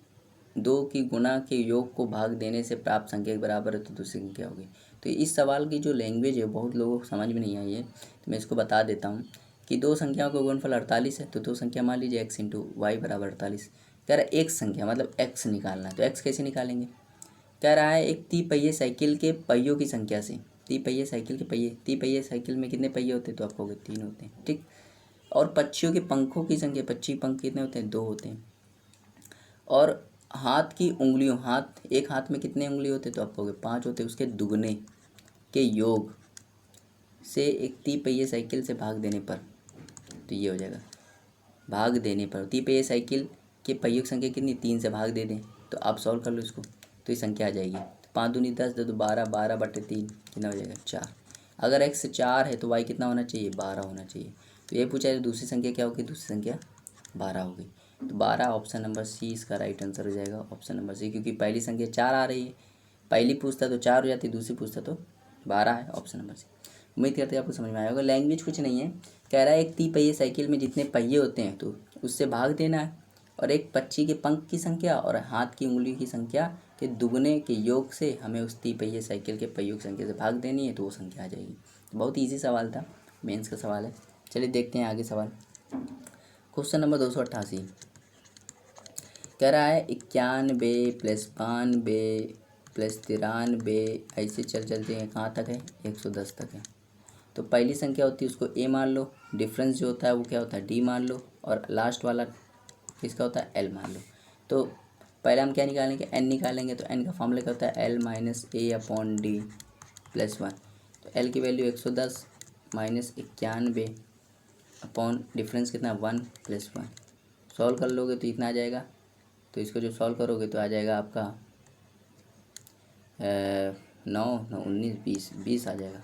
2 की गुणा के योग को भाग देने से प्राप्त संख्या के बराबर है, तो दूसरी संख्या होगी। तो इस सवाल की जो लैंग्वेज है बहुत लोगों को समझ में नहीं आई है, तो मैं इसको बता देता हूँ कि दो संख्याओं का गुणनफल 48 है, तो दो संख्या मान लीजिए x इंटू वाई बराबर 48। कह रहा है एक संख्या मतलब x निकालना है, तो x कैसे निकालेंगे। कह रहा है एक तिपहिए साइकिल के पहियों की संख्या से, तिपहिए साइकिल के पहिए, तिपहिए साइकिल में कितने पहिए होते हैं, तो आप कहोगे 3 होते हैं, ठीक। और पक्षियों के पंखों की संख्या, पक्षी पंख कितने होते हैं, 2 होते हैं। और हाथ की उंगलियों, हाथ एक हाथ में कितने उंगली होते हैं, तो आप कहोगे 5 होते हैं, उसके दुगने के योग से एक तिपहिए साइकिल से भाग देने पर, तो ये हो जाएगा भाग देने पर, तिपहिए साइकिल के पहियों की संख्या कितनी, 3 से भाग दे दें, तो आप सॉल्व कर लो इसको, तो ये संख्या आ जाएगी 5 दूनी 10, 2 12, 12/3 कितना हो जाएगा 4। अगर x 4 है तो y कितना होना चाहिए, 12 होना चाहिए। तो ये पूछा है दूसरी संख्या क्या होगी, दूसरी संख्या 12 होगी। तो 12 ऑप्शन नंबर सी इसका राइट आंसर हो जाएगा, ऑप्शन नंबर सी, क्योंकि पहली संख्या 4 आ रही है, पहली पूछता तो 4 हो जाती, दूसरी पूछता तो 12 है, ऑप्शन नंबर सी। उम्मीद करते हैं आपको समझ में आया होगा। लैंग्वेज कुछ नहीं है, कह रहा है एक तिपहिए साइकिल में जितने पहिए होते हैं तो उससे भाग देना है, और एक पक्षी के पंख की संख्या और हाथ की उंगली की संख्या के दुगने के योग से हमें उस तिपहिए साइकिल के पहियों की संख्या से भाग देनी है, तो वो संख्या आ जाएगी। बहुत ईजी सवाल था, मेंस का सवाल है। चलिए देखते हैं आगे सवाल। क्वेश्चन नंबर 288 कह रहा है 91 + 92 + 93, ऐसे चलते हैं, कहाँ तक है, 110 तक है। तो पहली संख्या होती है उसको a मान लो, डिफरेंस जो होता है वो क्या होता है d मान लो, और लास्ट वाला किसका होता है, l मान लो। तो पहले हम क्या निकालेंगे, n निकालेंगे, तो n का फॉर्मूला क्या होता है, l - a/d + 1। तो l की वैल्यू 110 - 91 अपॉन डिफरेंस कितना 1 + 1, सॉल्व कर लोगे तो इतना आ जाएगा। तो इसको जो सॉल्व करोगे तो आ जाएगा आपका 9 9 19 20 20 आ जाएगा।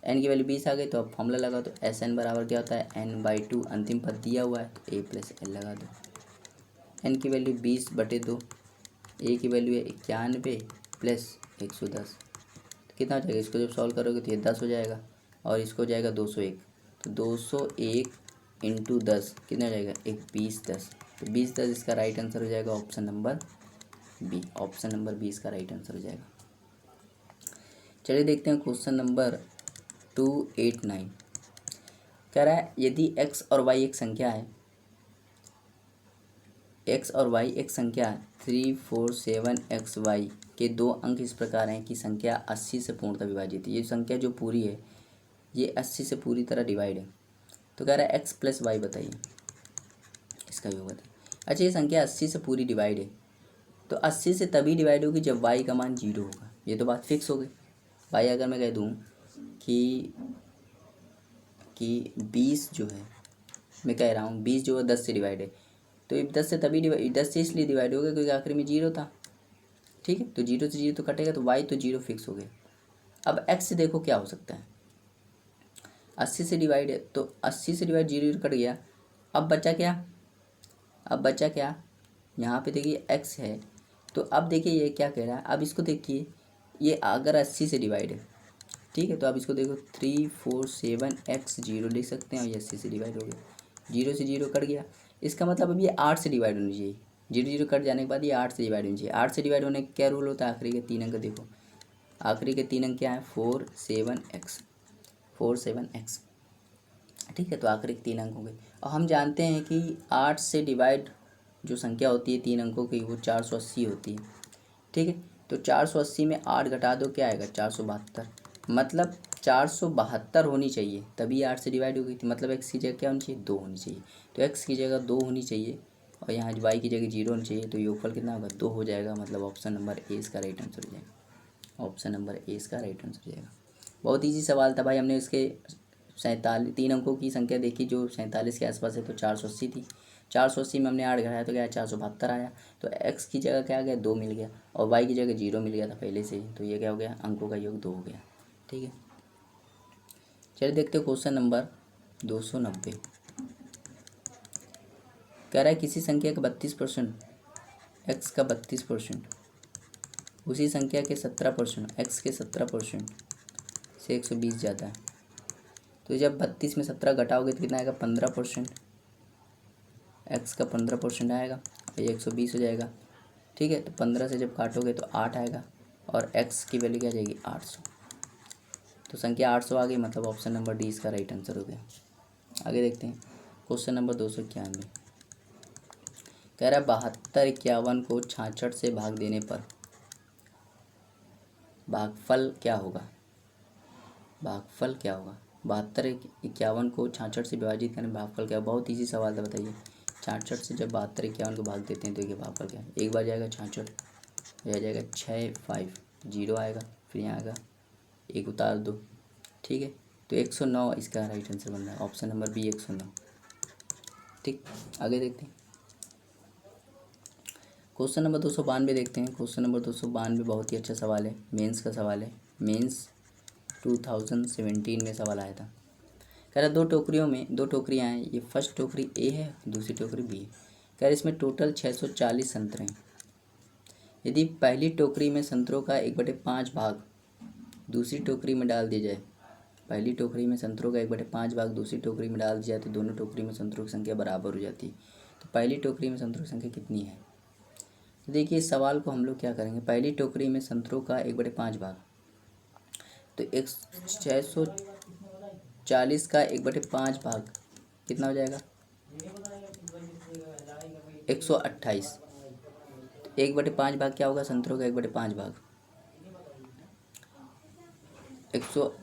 n की वैल्यू 20 आ गई, तो अब फॉर्मूला लगा दो, SN बराबर क्या होता है, n/2, अंतिम पद दिया हुआ है तो a + l लगा दो। n की वैल्यू 20/2, a की वैल्यू है 91 + 110, तो कितना हो जाएगा, इसको जब सॉल्व करोगे तो ये 10 हो जाएगा, और इसको हो जाएगा 201, तो 201 × 10 कितना हो जाएगा, 20 10, तो 20 10 इसका राइट आंसर हो जाएगा, option number B, option number B इसका राइट आंसर हो जाएगा। चलिए देखते हैं क्वेश्चन नंबर 289 कह रहा है यदि x और y एक संख्या है, x और y एक संख्या 347xy के दो अंक इस प्रकार हैं कि संख्या 80 से पूर्णतः विभाजित है। ये संख्या जो पूरी है ये 80 से पूरी तरह डिवाइड है। तो कह रहा है x + y बताइए, इसका योग बताइए। अच्छा, ये संख्या 80 से पूरी डिवाइड है, तो 80 से तभी डिवाइड होगी जब y का मान 0 होगा। ये तो बात फिक्स हो गई। भाई अगर मैं कह दूँ कि 20 जो है, मैं कह रहा हूँ 20 जो है 10 से डिवाइड है, तो ये 10 से तभी डिवाइड, 10 से इसलिए डिवाइड हो गया क्योंकि आखिरी में 0 था, ठीक है। तो 0 से 0 तो कटेगा, तो y तो 0 फिक्स हो गया। अब x से देखो क्या हो सकता है, 80 से डिवाइड है, तो 80 से डिवाइड 0 कट गया। अब बचा क्या, अब बचा क्या, यहाँ पे देखिए x है, तो अब देखिए ये क्या कह रहा है, अब इसको देखिए, ये अगर 80 से डिवाइड है, ठीक है, तो आप इसको देखो 347x0 लिख सकते हैं, और ये 80 से डिवाइड हो गया, 0 से 0 कट गया। इसका मतलब अब ये 8 से डिवाइड होनी चाहिए, 0 0 कट जाने के बाद ये 8 से डिवाइड होनी चाहिए। 8 से डिवाइड होने का क्या रूल होता है, आखिरी के 3 अंक देखो, आखिरी के 3 अंक क्या है, 47x, 47x, ठीक है, तो आखिरी 3 अंक होंगे। और हम जानते हैं कि 8 से डिवाइड जो संख्या होती है 3 अंकों की, वो 480 होती है। ठीक है, तो 480 में 8 घटा दो, क्या आएगा 472। मतलब 472 होनी चाहिए, तभी 8 से डिवाइड हो गई थी। मतलब एक्स की जगह क्या होनी चाहिए, 2 होनी चाहिए। तो एक्स की जगह 2 होनी चाहिए और यहाँ वाई की जगह 0 होनी चाहिए। तो योगफल कितना होगा, 2 हो जाएगा। मतलब ऑप्शन नंबर ए इसका राइट आंसर हो जाएगा। ऑप्शन नंबर ए इसका राइट आंसर हो जाएगा। बहुत ईजी सवाल था भाई। हमने इसके 3 अंकों की संख्या देखी जो 47 के आसपास है, तो 480 थी। 480 में हमने 8 घटाया तो क्या है, 472 आया। तो एक्स की जगह क्या आ गया, 2 मिल गया और वाई की जगह 0 मिल गया था पहले से ही। तो ये क्या हो गया, अंकों का योग 2 हो गया। ठीक है, चलिए देखते हो क्वेश्चन नंबर 290। कह रहा है किसी संख्या का 32%, एक्स का 32%, उसी संख्या के 17%, एक्स के 17% से 120 ज़्यादा है। तो जब 32 में 17 घटाओगे तो कितना आएगा, 15%। एक्स का 15% आएगा और ये 120 हो जाएगा। ठीक है, तो 15 से जब काटोगे तो 8 आएगा और एक्स की वैल्यू क्या जाएगी, 800। तो संख्या 800 आ गई। मतलब ऑप्शन नंबर डी इसका राइट आंसर हो गया। आगे देखते हैं क्वेश्चन नंबर 291। कह रहा है 72 51 को 66 से भाग देने पर भागफल क्या होगा। भागफल क्या होगा, 72 51 को 66 से विभाजित करने भागफल क्या। बहुत ईजी सवाल था, बताइए। 66 से जब 72 51 को भाग देते हैं तो ये भागफल क्या है। एक बार जाएगा 66, यह जाएगा 6 5 0 आएगा, फिर यहाँ आएगा 1 उतार दो। ठीक है, तो 109 इसका राइट आंसर बन रहा है। Option number B 109। ठीक, आगे देखते हैं क्वेश्चन नंबर 292 देखते हैं। क्वेश्चन नंबर 292 बहुत ही अच्छा सवाल है, मेंस का सवाल है। मेंस 2017 में सवाल आया था। कह रहा 2 टोकरियों में 2 टोकरियाँ हैं। ये फर्स्ट टोकरी ए है, दूसरी टोकरी बी है। कह रहा इसमें टोटल 640 संतरे हैं। यदि पहली टोकरी में संतरों का 1/5 भाग दूसरी टोकरी में डाल दिया जाए, पहली टोकरी में संतरों का 1/5 भाग दूसरी टोकरी में डाल दिया जाए तो दोनों टोकरी में संतरों की संख्या बराबर हो जाती है। तो पहली टोकरी में संतरों की संख्या कितनी है। तो देखिए इस सवाल को हम लोग क्या करेंगे, पहली टोकरी में संतरों का 1/5 भाग, तो 640 का 1/5 भाग कितना हो जाएगा, 128। 1/5 भाग क्या होगा, संतरों का 1/5 भाग 100।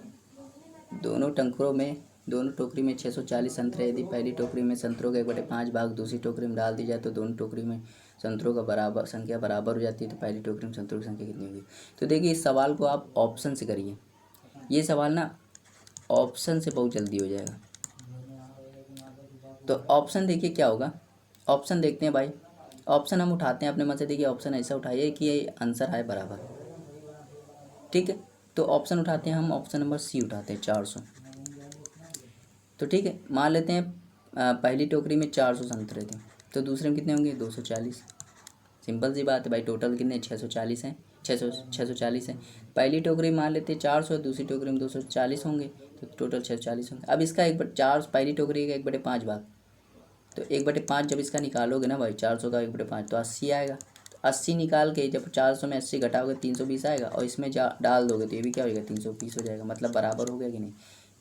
दोनों टंकरों में दोनों टोकरी में 640 संतरे। यदि पहली टोकरी में संतरों का 1/5 भाग दूसरी टोकरी में डाल दी जाए तो दोनों टोकरी में संतरों का बराबर संख्या बराबर हो जाती है। तो पहली टोकरी में संतरों की संख्या कितनी होगी। तो देखिए इस सवाल को आप ऑप्शन से करिए। ये सवाल ना ऑप्शन से बहुत जल्दी हो जाएगा। तो ऑप्शन देखिए क्या होगा, ऑप्शन देखते हैं भाई। ऑप्शन हम उठाते हैं अपने मन से। देखिए ऑप्शन ऐसा उठाइए कि ये आंसर आए बराबर। ठीक है, तो ऑप्शन उठाते हैं हम। ऑप्शन नंबर सी उठाते हैं, 400। तो ठीक है, मान लेते हैं पहली टोकरी में 400 संतरे थे, तो दूसरे में कितने होंगे, 240। सिंपल सी बात है भाई, टोटल कितने 640 हैं। 640 है। पहली टोकरी मान लेते हैं 400, दूसरी टोकरी में 240 होंगे, तो टोटल 640 होंगे। अब इसका 1/4 पहली टोकरी का 1/5 भाग, तो 1/5 जब इसका निकालोगे ना भाई, 400 का 1/5 तो 80 आएगा। तो 80 निकाल के जब 400 में 80 घटाओगे 320 आएगा और इसमें डाल दोगे तो ये भी क्या हो जाएगा, 320 हो जाएगा। मतलब बराबर हो गया कि नहीं।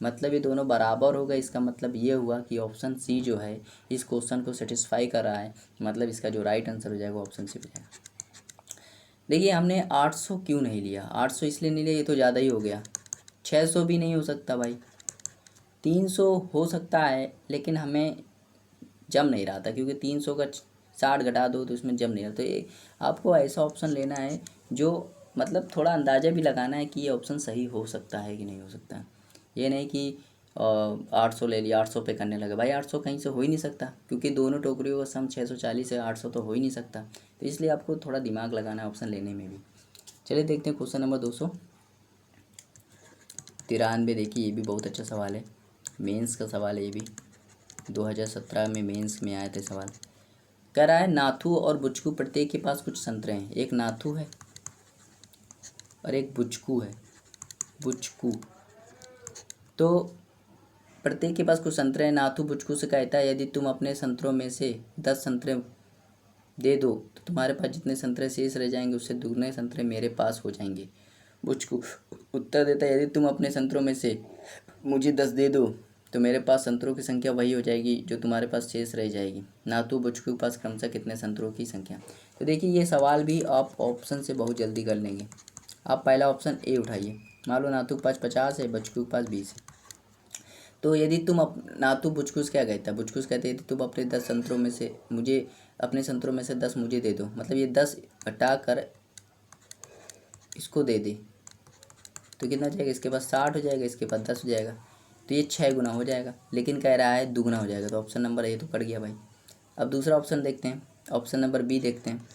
मतलब ये दोनों बराबर हो गए। इसका मतलब ये हुआ कि ऑप्शन सी जो है इस क्वेश्चन को सेटिस्फाई कर रहा है। मतलब इसका जो राइट आंसर हो जाएगा ऑप्शन सी हो जाएगा। देखिए हमने 800 क्यों नहीं लिया, 800 इसलिए नहीं लिया, ये तो ज़्यादा ही हो गया। 600 भी नहीं हो सकता भाई, 300 हो सकता है, लेकिन हमें जम नहीं रहा था क्योंकि 300 का 60 घटा दो तो इसमें जम नहीं रहा। तो ये आपको ऐसा ऑप्शन लेना है जो मतलब थोड़ा अंदाज़ा भी लगाना है कि ये ऑप्शन सही हो सकता है कि नहीं हो सकता है। ये नहीं कि 800 ले लिया, 800 पे करने लगे। भाई 800 कहीं से हो ही नहीं सकता क्योंकि दोनों टोकरियों का सम 640 है, 800 तो हो ही नहीं सकता। तो इसलिए आपको थोड़ा दिमाग लगाना है ऑप्शन लेने में भी। चलिए देखते हैं क्वेश्चन नंबर 293। देखिए ये भी बहुत अच्छा सवाल है, मेंस का सवाल है। ये भी 2017 में मेंस में आया था सवाल। कह रहा है नाथू और बुचकू प्रत्येक के पास कुछ संतरे हैं। एक नाथू है और एक बुचकू है। बुचकू तो प्रत्येक के पास कुछ संतरे हैं। नाथू बुचकू से कहता है यदि तुम अपने संतरों में से 10 संतरे दे दो तो तुम्हारे पास जितने संतरे शेष रह जाएंगे उससे दुगने संतरे मेरे पास हो जाएंगे। बुचकू उत्तर देता है यदि तुम अपने संतरों में से मुझे 10 दे दो तो मेरे पास संतरों की संख्या वही हो जाएगी जो तुम्हारे पास शेष रह जाएगी। नातू बुचकू के पास क्रमशः कितने संतरों की संख्या। तो देखिए ये सवाल भी आप ऑप्शन से बहुत जल्दी कर लेंगे। आप पहला ऑप्शन ए उठाइए। मान लो नातू के पास 50 है, बचकू के पास 20 है। तो यदि तुम नातू बुचकुस क्या कहता है, बुचकुस कहते हैं यदि तुम अपने 10 संतरों में से मुझे अपने संतरों में से 10 मुझे दे दो, मतलब ये 10 घटा कर इसको दे दे तो कितना हो जाएगा, इसके पास 60 हो जाएगा, इसके पास 10 हो जाएगा, तो ये 6 गुना हो जाएगा। लेकिन कह रहा है दुगना हो जाएगा, तो ऑप्शन नंबर ए तो कट गया भाई। अब दूसरा ऑप्शन देखते हैं, ऑप्शन नंबर बी देखते हैं।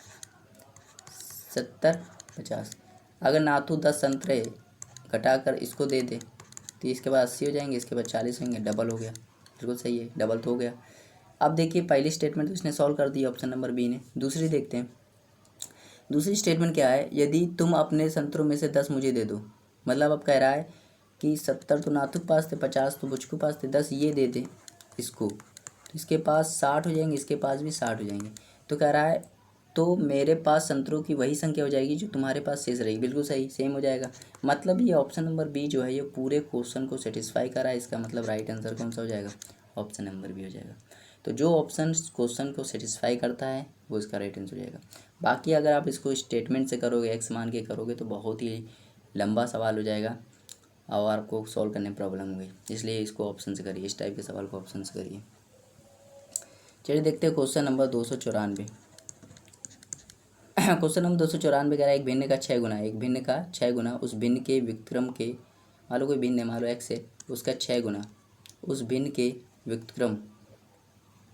70 50, अगर नाथू 10 संतरे घटा कर इसको दे दे तो इसके बाद 80 हो जाएंगे, इसके बाद 40 होंगे, डबल हो गया। बिल्कुल सही है, डबल तो हो गया। अब देखिए पहली स्टेटमेंट तो इसने सॉल्व कर दी ऑप्शन नंबर बी ने। दूसरी देखते हैं, दूसरी स्टेटमेंट क्या है, यदि तुम अपने संतरों में से 10 मुझे दे दो, मतलब अब कह रहा है कि 70 तो नाथू के पास थे, 50 तो बुचकू पास थे, 10 ये दे दे इसको, तो इसके पास 60 हो जाएंगे, इसके पास भी 60 हो जाएंगे। तो कह रहा है तो मेरे पास संतरों की वही संख्या हो जाएगी जो तुम्हारे पास शेष रहेगी। बिल्कुल सही, सेम हो जाएगा। मतलब ये ऑप्शन नंबर बी जो है ये पूरे क्वेश्चन को सेटिस्फाई कर रहा है। इसका मतलब राइट आंसर कौन सा हो जाएगा, ऑप्शन नंबर बी हो जाएगा। तो जो ऑप्शन क्वेश्चन को सेटिस्फाई करता है वो इसका राइट आंसर हो जाएगा। बाकी अगर आप इसको स्टेटमेंट से करोगे, एक्स मान के करोगे तो बहुत ही लंबा सवाल हो जाएगा और आपको सॉल्व करने में प्रॉब्लम होगी। इसलिए इसको ऑप्शन से करिए, इस टाइप के सवाल को ऑप्शन से करिए। चलिए देखते हैं क्वेश्चन नंबर 294। क्वेश्चन नंबर 294 कह रहा है एक भिन्न का 6 गुना, एक भिन्न का 6 गुना उस भिन्न के व्युत्क्रम के, मान लो कोई भिन्न है, मान लो एक्स है, उसका 6 गुना उस भिन्न के व्युत्क्रम,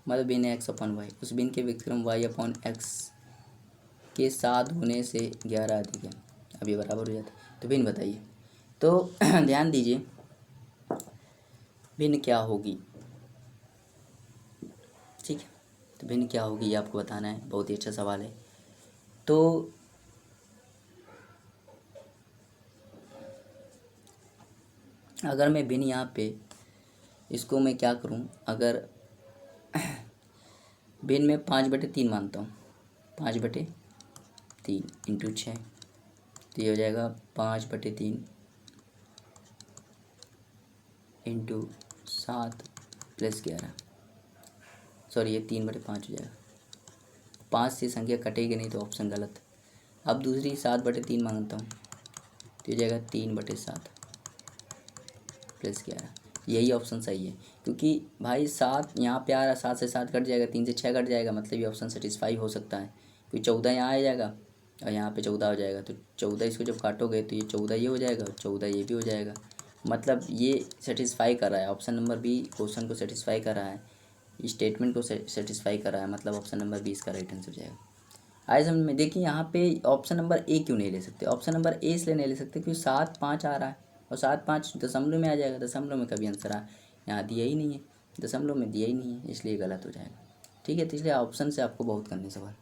मतलब भिन्न एक्स अपॉन वाई, उस भिन्न के व्युत्क्रम वाई अपॉन एक्स के 7 होने से 11 अधिक है। अब ये बराबर हो जाता है, तो भिन्न बताइए। तो ध्यान दीजिए भिन्न क्या होगी, ठीक है। तो भिन्न क्या होगी ये आपको बताना है, बहुत ही अच्छा सवाल है। तो अगर मैं भिन्न यहाँ पे इसको मैं क्या करूँ, अगर भिन्न में 5/3 मानता हूँ, 5/3 इंटू 6, तो ये हो जाएगा 5/3 इंटू 7 प्लस 11, सॉरी ये 3/5 हो जाएगा। 5 से संख्या कटेगी नहीं तो ऑप्शन गलत। अब दूसरी 7/3 मांगता हूँ, तो ये जाएगा 3/7 प्लस 11, यही ऑप्शन सही है। क्योंकि भाई 7 यहाँ पे आ रहा है, 7 से 7 कट जाएगा, 3 से 6 कट जाएगा, मतलब ये ऑप्शन सेटिस्फाई हो सकता है। क्योंकि 14 यहाँ आ जाएगा और यहाँ पे 14 हो जाएगा, तो 14 इसको जब काटोगे तो ये 14 ये हो जाएगा और 14 ये भी हो जाएगा। मतलब ये सेटिस्फाई कर रहा है, ऑप्शन नंबर बी क्वेश्चन को सेटिस्फाई कर रहा है, स्टेटमेंट को सेटिस्फाई कर रहा है, मतलब ऑप्शन नंबर बी इसका राइट आंसर हो जाएगा। आए समझ में। देखिए यहाँ पे ऑप्शन नंबर ए क्यों नहीं ले सकते, ऑप्शन नंबर ए इसलिए नहीं ले सकते क्योंकि 7 5 आ रहा है और 7 5 दशमलव में आ जाएगा, दशमलव में कभी आंसर यहाँ दिया ही नहीं है, दशमलव में दिया ही नहीं है, इसलिए गलत हो जाएगा। ठीक है, तो इसलिए ऑप्शन से आपको बहुत करने सवाल।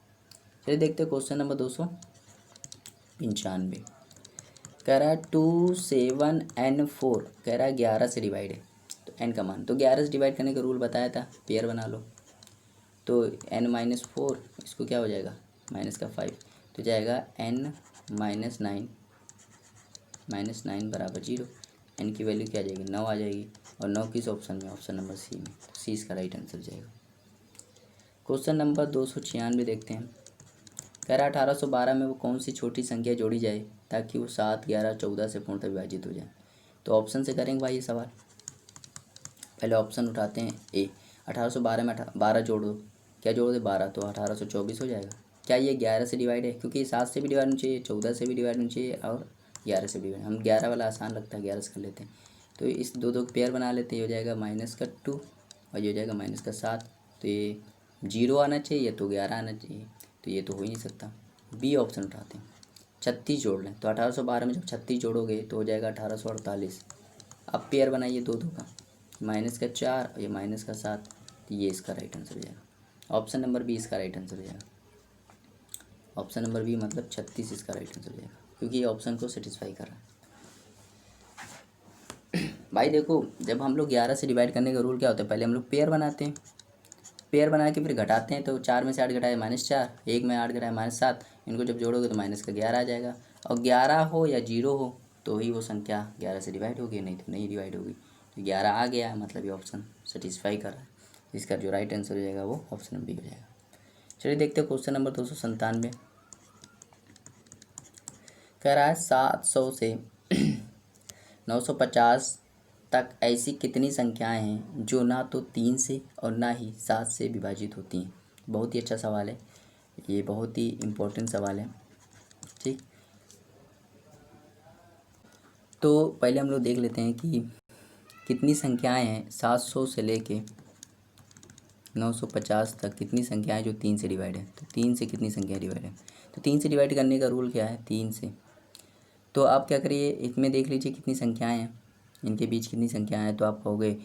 चलिए देखते हैं क्वेश्चन नंबर 295। कह रहा है 2 7 N4, कह रहा है 11 से डिवाइड है, तो n का मान, तो 11 से डिवाइड करने का रूल बताया था, पेयर बना लो। तो n-4 इसको क्या हो जाएगा, माइनस का 5, तो जाएगा n-9 बराबर 0। n की वैल्यू क्या आ जाएगी, 9 आ जाएगी, और 9 किस ऑप्शन में, ऑप्शन नंबर सी में, तो सी इसका राइट आंसर जाएगा। क्वेश्चन नंबर 296 देखते हैं। कह रहा 1812 में वो कौन सी छोटी संख्या जोड़ी जाए ताकि वो 7 11 14 से पूर्णतः विभाजित हो जाए। तो ऑप्शन से करेंगे भाई ये सवाल। पहले ऑप्शन उठाते हैं ए, 1812 में 12 जोड़ दो, क्या जोड़ दे 12, तो 1824 हो जाएगा। क्या ये 11 से डिवाइड है, क्योंकि 7 से भी डिवाइड होना चाहिए, 14 से भी डिवाइड होना चाहिए और 11 से भी डिवाइड। हम 11 वाला आसान लगता है, 11 से कर लेते हैं। तो इस दो पेयर बना लेते हैं, ये हो जाएगा -2 और ये हो जाएगा -7। तो ये 0 आना चाहिए तो 11 आना चाहिए, तो ये तो हो ही नहीं सकता। बी ऑप्शन उठाते हैं, 36 जोड़ लें, तो 1812 में जब 36 जोड़ोगे तो हो जाएगा 1848। अब पेयर बनाइए दो का, -4 और ये -7, तो ये इसका राइट आंसर हो जाएगा। ऑप्शन नंबर बी इसका राइट आंसर हो जाएगा। ऑप्शन नंबर बी मतलब 36 इसका राइट आंसर हो जाएगा, क्योंकि ये ऑप्शन को सेटिस्फाई कर रहा है। भाई देखो जब हम लोग 11 से डिवाइड करने का रूल क्या होता है, पहले हम लोग पेयर बनाते हैं, पेयर बना के फिर घटाते हैं, तो 4 में से 8 घटाए -4, 1 में 8 घटाए -7, इनको जब जोड़ोगे तो -11 आ जाएगा। और 11 हो या 0 हो तो ही वो संख्या 11 से डिवाइड होगी, नहीं तो नहीं डिवाइड होगी। तो 11 आ गया है, मतलब ये ऑप्शन सेटिस्फाई कर रहा है। इसका जो राइट आंसर हो जाएगा वो ऑप्शन बी हो जाएगा। चलिए देखते हैं क्वेश्चन नंबर 297। कह रहा है 700 से 950 तक ऐसी कितनी संख्याएं हैं जो ना तो 3 से और ना ही 7 से विभाजित होती हैं। बहुत ही अच्छा सवाल है ये, बहुत ही इम्पोर्टेंट सवाल है। ठीक, तो पहले हम लोग देख लेते हैं कि कितनी संख्याएं हैं 700 से लेके 950 तक, कितनी संख्याएं जो 3 से डिवाइड है। तो 3 से कितनी संख्या डिवाइड है, तो 3 से डिवाइड करने का रूल क्या है, 3 से। तो आप क्या करिए, इसमें देख लीजिए कितनी संख्याएं हैं, इनके बीच कितनी संख्याएं हैं। तो आप कहोगे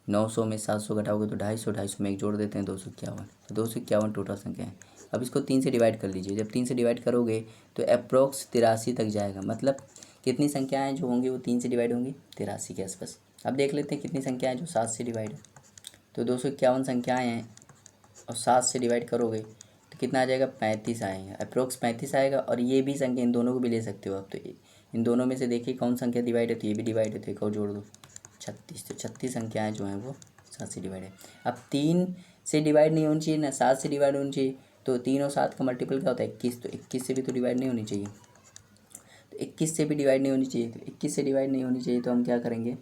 900 में 700 घटाओगे तो 250, 250 में एक जोड़ देते हैं 251, तो 251 टोटल संख्या है। अब इसको 3 से डिवाइड कर लीजिए, जब 3 से डिवाइड करोगे तो अप्रोक्स 83 तक जाएगा। मतलब कितनी संख्याएँ जो होंगी वो 3 से डिवाइड होंगी 83 के आसपास। अब देख लेते हैं कितनी संख्याएँ जो 7 से डिवाइड है। तो 251 संख्याएँ हैं और 7 से डिवाइड करोगे तो कितना आ जाएगा, 35 आएगा, अप्रोक्स 35 आएगा। और ये भी संख्या, इन दोनों को भी ले सकते हो आप। तो इन दोनों में से देखिए कौन संख्या डिवाइड है, तो ये भी डिवाइड है, तो एक और जोड़ दो 36। तो 36 संख्याएँ जो हैं वो 7 से डिवाइड है। अब 3 से डिवाइड नहीं होनी चाहिए ना 7 से डिवाइड होनी चाहिए। तो 3 और 7 का मल्टीपल क्या होता है 21, तो 21 से भी तो डिवाइड नहीं होनी चाहिए। तो 21 से भी डिवाइड नहीं होनी चाहिए, तो 21 से डिवाइड नहीं होनी चाहिए तो हम क्या करेंगे,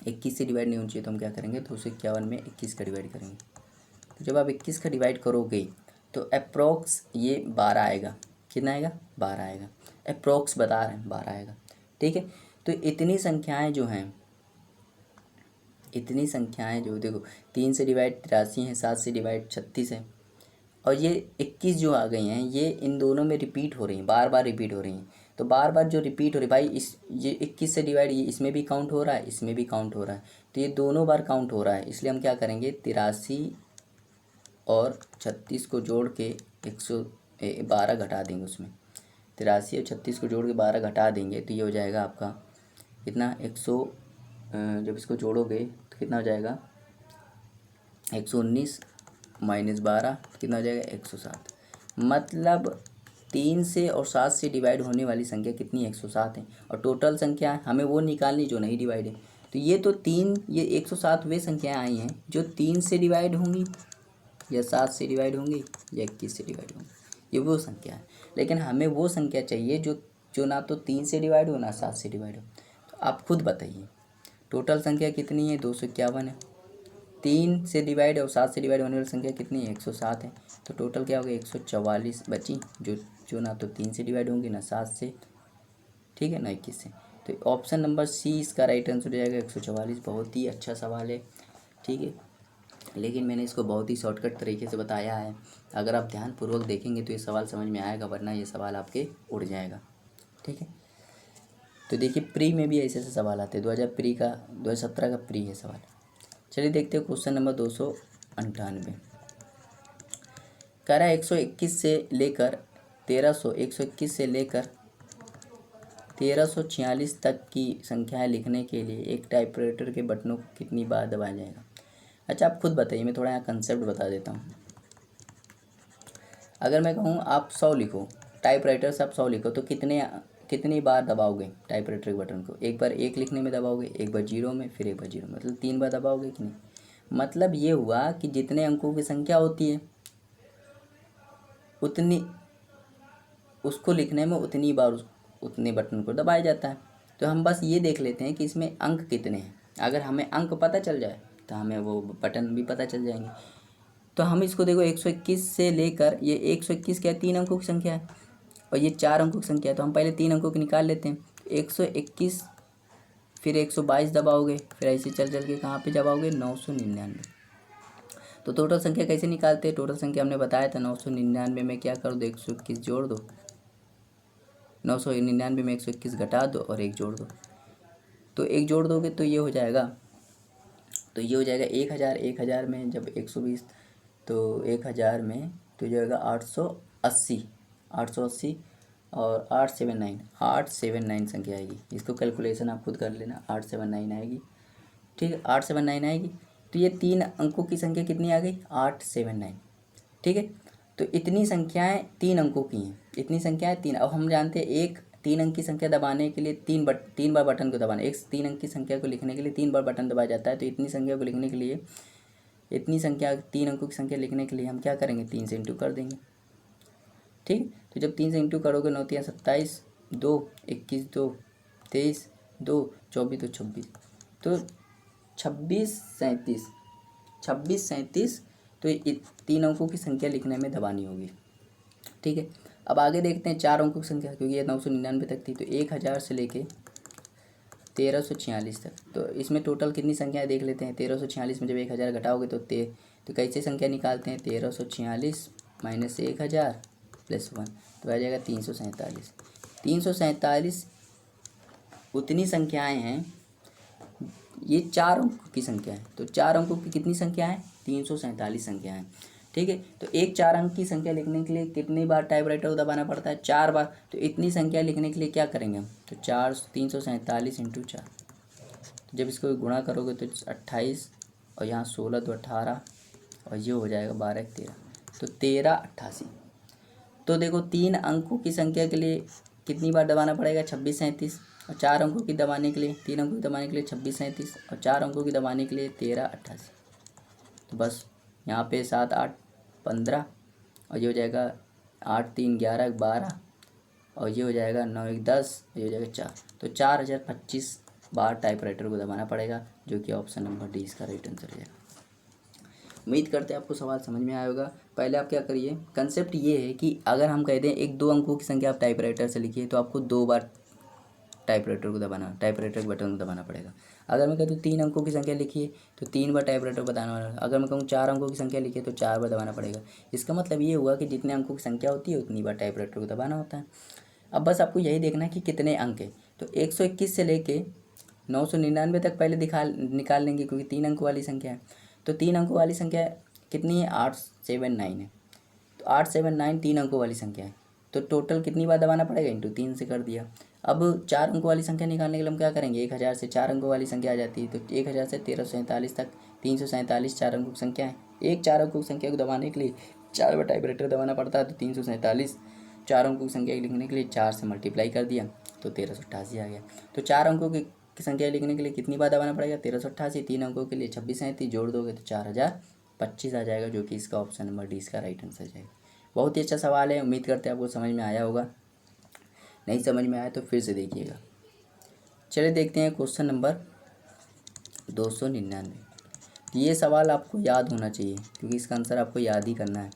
21 से डिवाइड नहीं होनी चाहिए तो हम क्या करेंगे, 251 में 21 का डिवाइड करेंगे। तो जब आप 21 का डिवाइड करोगे तो अप्रोक्स ये 12 आएगा। कितना आएगा, 12 आएगा। अप्रोक्स बता रहे हैं 12 आएगा। ठीक है, तो इतनी संख्याएं जो हैं, इतनी संख्याएं जो देखो 3 से डिवाइड 83 है, 7 से डिवाइड 36 है, और ये 21 जो आ गई हैं ये इन दोनों में रिपीट हो रही हैं, बार बार रिपीट हो रही हैं। तो बार बार जो रिपीट हो रही भाई, इस ये 21 से डिवाइड ये इसमें भी काउंट हो रहा है, इसमें भी काउंट हो रहा है, तो ये दोनों बार काउंट हो रहा है। इसलिए हम क्या करेंगे, 83 और 36 को जोड़ के 112 घटा देंगे उसमें। 83 और 36 को जोड़ के 12 घटा देंगे तो ये हो जाएगा आपका कितना, 100, जब इसको जोड़ोगे तो कितना हो जाएगा, 119 माइनस 12 कितना हो जाएगा, 107। मतलब 3 से और 7 से डिवाइड होने वाली संख्या कितनी, 107 है। और टोटल संख्या हमें वो निकालनी जो नहीं डिवाइड है। तो ये तो 3, ये 107 वे संख्याएँ आई हैं जो 3 से डिवाइड होंगी या 7 से डिवाइड होंगी या 21 से डिवाइड होंगी, ये वो संख्या है। लेकिन हमें वो संख्या चाहिए जो जो ना तो 3 से डिवाइड हो ना 7 से डिवाइड हो। तो आप खुद बताइए टोटल संख्या कितनी है, 251 है। 3 से डिवाइड और 7 से डिवाइड होने वाली संख्या कितनी है, 107 है। तो टोटल क्या हो गया, 144 बची, जो जो ना तो 3 से डिवाइड होंगी ना 7 से, ठीक है, ना 21 से। तो ऑप्शन नंबर सी इसका राइट आंसर हो जाएगा 144। बहुत ही अच्छा सवाल है, ठीक है, लेकिन मैंने इसको बहुत ही शॉर्टकट तरीके से बताया है। अगर आप ध्यानपूर्वक देखेंगे तो ये सवाल समझ में आएगा, वरना ये सवाल आपके उड़ जाएगा। ठीक है, तो देखिए प्री में भी ऐसे ऐसे सवाल आते हैं। 2017 का प्री है सवाल। चलिए देखते हैं क्वेश्चन नंबर 298। कह रहा है 121 से लेकर 1346 तक की संख्याएं लिखने के लिए एक टाइपराइटर के बटनों को कितनी बार दबाया जाएगा। अच्छा आप खुद बताइए, मैं थोड़ा यहाँ कंसेप्ट बता देता हूँ। अगर मैं कहूँ आप 100 लिखो, टाइपराइटर से आप 100 लिखो, तो कितनी बार दबाओगे टाइपराइटर के बटन को, एक बार 1 लिखने में दबाओगे, एक बार 0 में, फिर एक बार 0, मतलब 3 बार दबाओगे कि नहीं। मतलब ये हुआ कि जितने अंकों की संख्या होती है उतनी, उसको लिखने में उतनी बार उतने बटन को दबाया जाता है। तो हम बस ये देख लेते हैं कि इसमें अंक कितने हैं। अगर हमें अंक पता चल जाए तो हमें वो बटन भी पता चल जाएंगे। तो हम इसको देखो 121 से लेकर, ये 121 क्या है, 3 अंकों की संख्या है, और ये 4 अंकों की संख्या है। तो हम पहले 3 अंकों की निकाल लेते हैं। 121 फिर 122 दबाओगे, फिर ऐसे चल चल के कहाँ पे दबाओगे, 999। तो टोटल संख्या कैसे निकालते हैं, टोटल संख्या हमने बताया था 999 में क्या कर दो, 121 जोड़ दो, 999 में 121 घटा दो और 1 जोड़ दो। तो 1 जोड़ दोगे तो ये हो जाएगा, 1000। 1000 में जब 120, तो 1000 में तो जो होगा 880, 880 और 879 संख्या आएगी। इसको कैलकुलेशन आप खुद कर लेना, 879 आएगी। ठीक है, 879 आएगी। तो ये 3 अंकों की संख्या कितनी आ गई, 879। ठीक है, तो इतनी संख्याएं 3 अंकों की हैं, इतनी संख्याएं 3। अब हम जानते हैं तीन अंक की संख्या दबाने के लिए तीन बार बटन को दबाना, एक 3 अंक की संख्या को लिखने के लिए 3 बार बटन दबाया जाता है। तो इतनी संख्या को लिखने के लिए, इतनी संख्या 3 अंकों की संख्या लिखने के लिए हम क्या करेंगे, 3 से इंटू कर देंगे। ठीक, तो जब 3 से इंटू करोगे 9 3 27, 2 21, 2 23, 2 24, तो 26, तो 26 37, 26 37, तो ये 3 अंकों की संख्या लिखने में दबानी होगी। ठीक है, अब आगे देखते हैं 4 अंकों की संख्या, क्योंकि ये 999 तक थी, तो 1000 से लेके 1346 तक। तो इसमें टोटल कितनी संख्याएं देख लेते हैं। 1346 में जब 1000 घटाओगे तो कैसे संख्या निकालते हैं, 1346 माइनस 1000 प्लस 1, तो आ जाएगा 347। 347 उतनी संख्याएं हैं, ये 4 अंकों की संख्या है। तो 4 अंकों की कितनी संख्या है, 347 संख्या है। ठीक है, तो एक 4 अंक की संख्या लिखने के लिए कितनी बार टाइपराइटर को दबाना पड़ता है, 4 बार। तो इतनी संख्या लिखने के लिए क्या करेंगे हम, तो 347 इंटू 4, तो जब इसको गुणा करोगे तो 28, और यहाँ 16 तो 18, और ये हो जाएगा 12 13, तो 1388। तो देखो 3 अंकों की संख्या के लिए कितनी बार दबाना पड़ेगा, 26 37, और 4 अंकों की दबाने के लिए, 3 अंकों की दबाने के लिए 26 37, और 4 अंकों की दबाने के लिए 1388। तो बस यहाँ पे 7 8 15, और ये हो जाएगा 8 3 11 12, और ये हो जाएगा 9 1 10, ये हो जाएगा 4। तो 4025 बार टाइपराइटर को दबाना पड़ेगा, जो कि ऑप्शन नंबर डी इसका राइट आंसर है। उम्मीद करते हैं आपको सवाल समझ में आया होगा। पहले आप क्या करिए, कंसेप्ट ये है कि अगर हम कह दें एक 2 अंकों की संख्या आप टाइपराइटर से लिखिए, तो आपको 2 बार टाइपराइटर को दबाना, टाइपराइटर के बटन को दबाना पड़ेगा। अगर मैं कहूँ 3 अंकों की संख्या लिखिए, तो 3 बार टाइपराइटर को दबाना पड़ेगा। अगर मैं कहूँ 4 अंकों की संख्या लिखिए, तो 4 बार दबाना पड़ेगा। इसका मतलब ये हुआ कि जितने अंकों की संख्या होती है उतनी बार टाइपराइटर को दबाना होता है। अब बस आपको यही देखना है कि कितने अंक है। तो 121 से लेके 999 तक पहले निकाल लेंगे, क्योंकि 3 अंकों वाली संख्या है। तो 3 अंकों वाली संख्या कितनी है, 879 है। तो 879 3 अंकों वाली संख्या है। तो टोटल कितनी बार दबाना पड़ेगा, इंटू 3 से कर दिया। अब 4 अंकों वाली संख्या निकालने के लिए हम क्या करेंगे, 1000 से 4 अंकों वाली संख्या आ जाती है। तो 1000 से 1347 तक 347 4 अंकों की संख्या है। एक 4 अंकों की संख्या को दबाने के लिए 4 बार टाइपराइटर दबाना पड़ता है। तो 347 4 अंकों की संख्या लिखने के लिए 4 से मल्टीप्लाई कर दिया, तो 1388 आ गया। तो 4 अंकों की संख्या लिखने के लिए कितनी बार दबाना पड़ेगा, 1388। 3 अंकों के लिए 26 37 जोड़ दोगे तो 4025 आ जाएगा, जो कि इसका ऑप्शन नंबर डी इसका राइट आंसर जाएगा। बहुत ही अच्छा सवाल है, उम्मीद करते हैं आपको समझ में आया होगा। नहीं समझ में आया तो फिर से देखिएगा। चलिए देखते हैं क्वेश्चन नंबर 299। ये सवाल आपको याद होना चाहिए, क्योंकि इसका आंसर आपको याद ही करना है।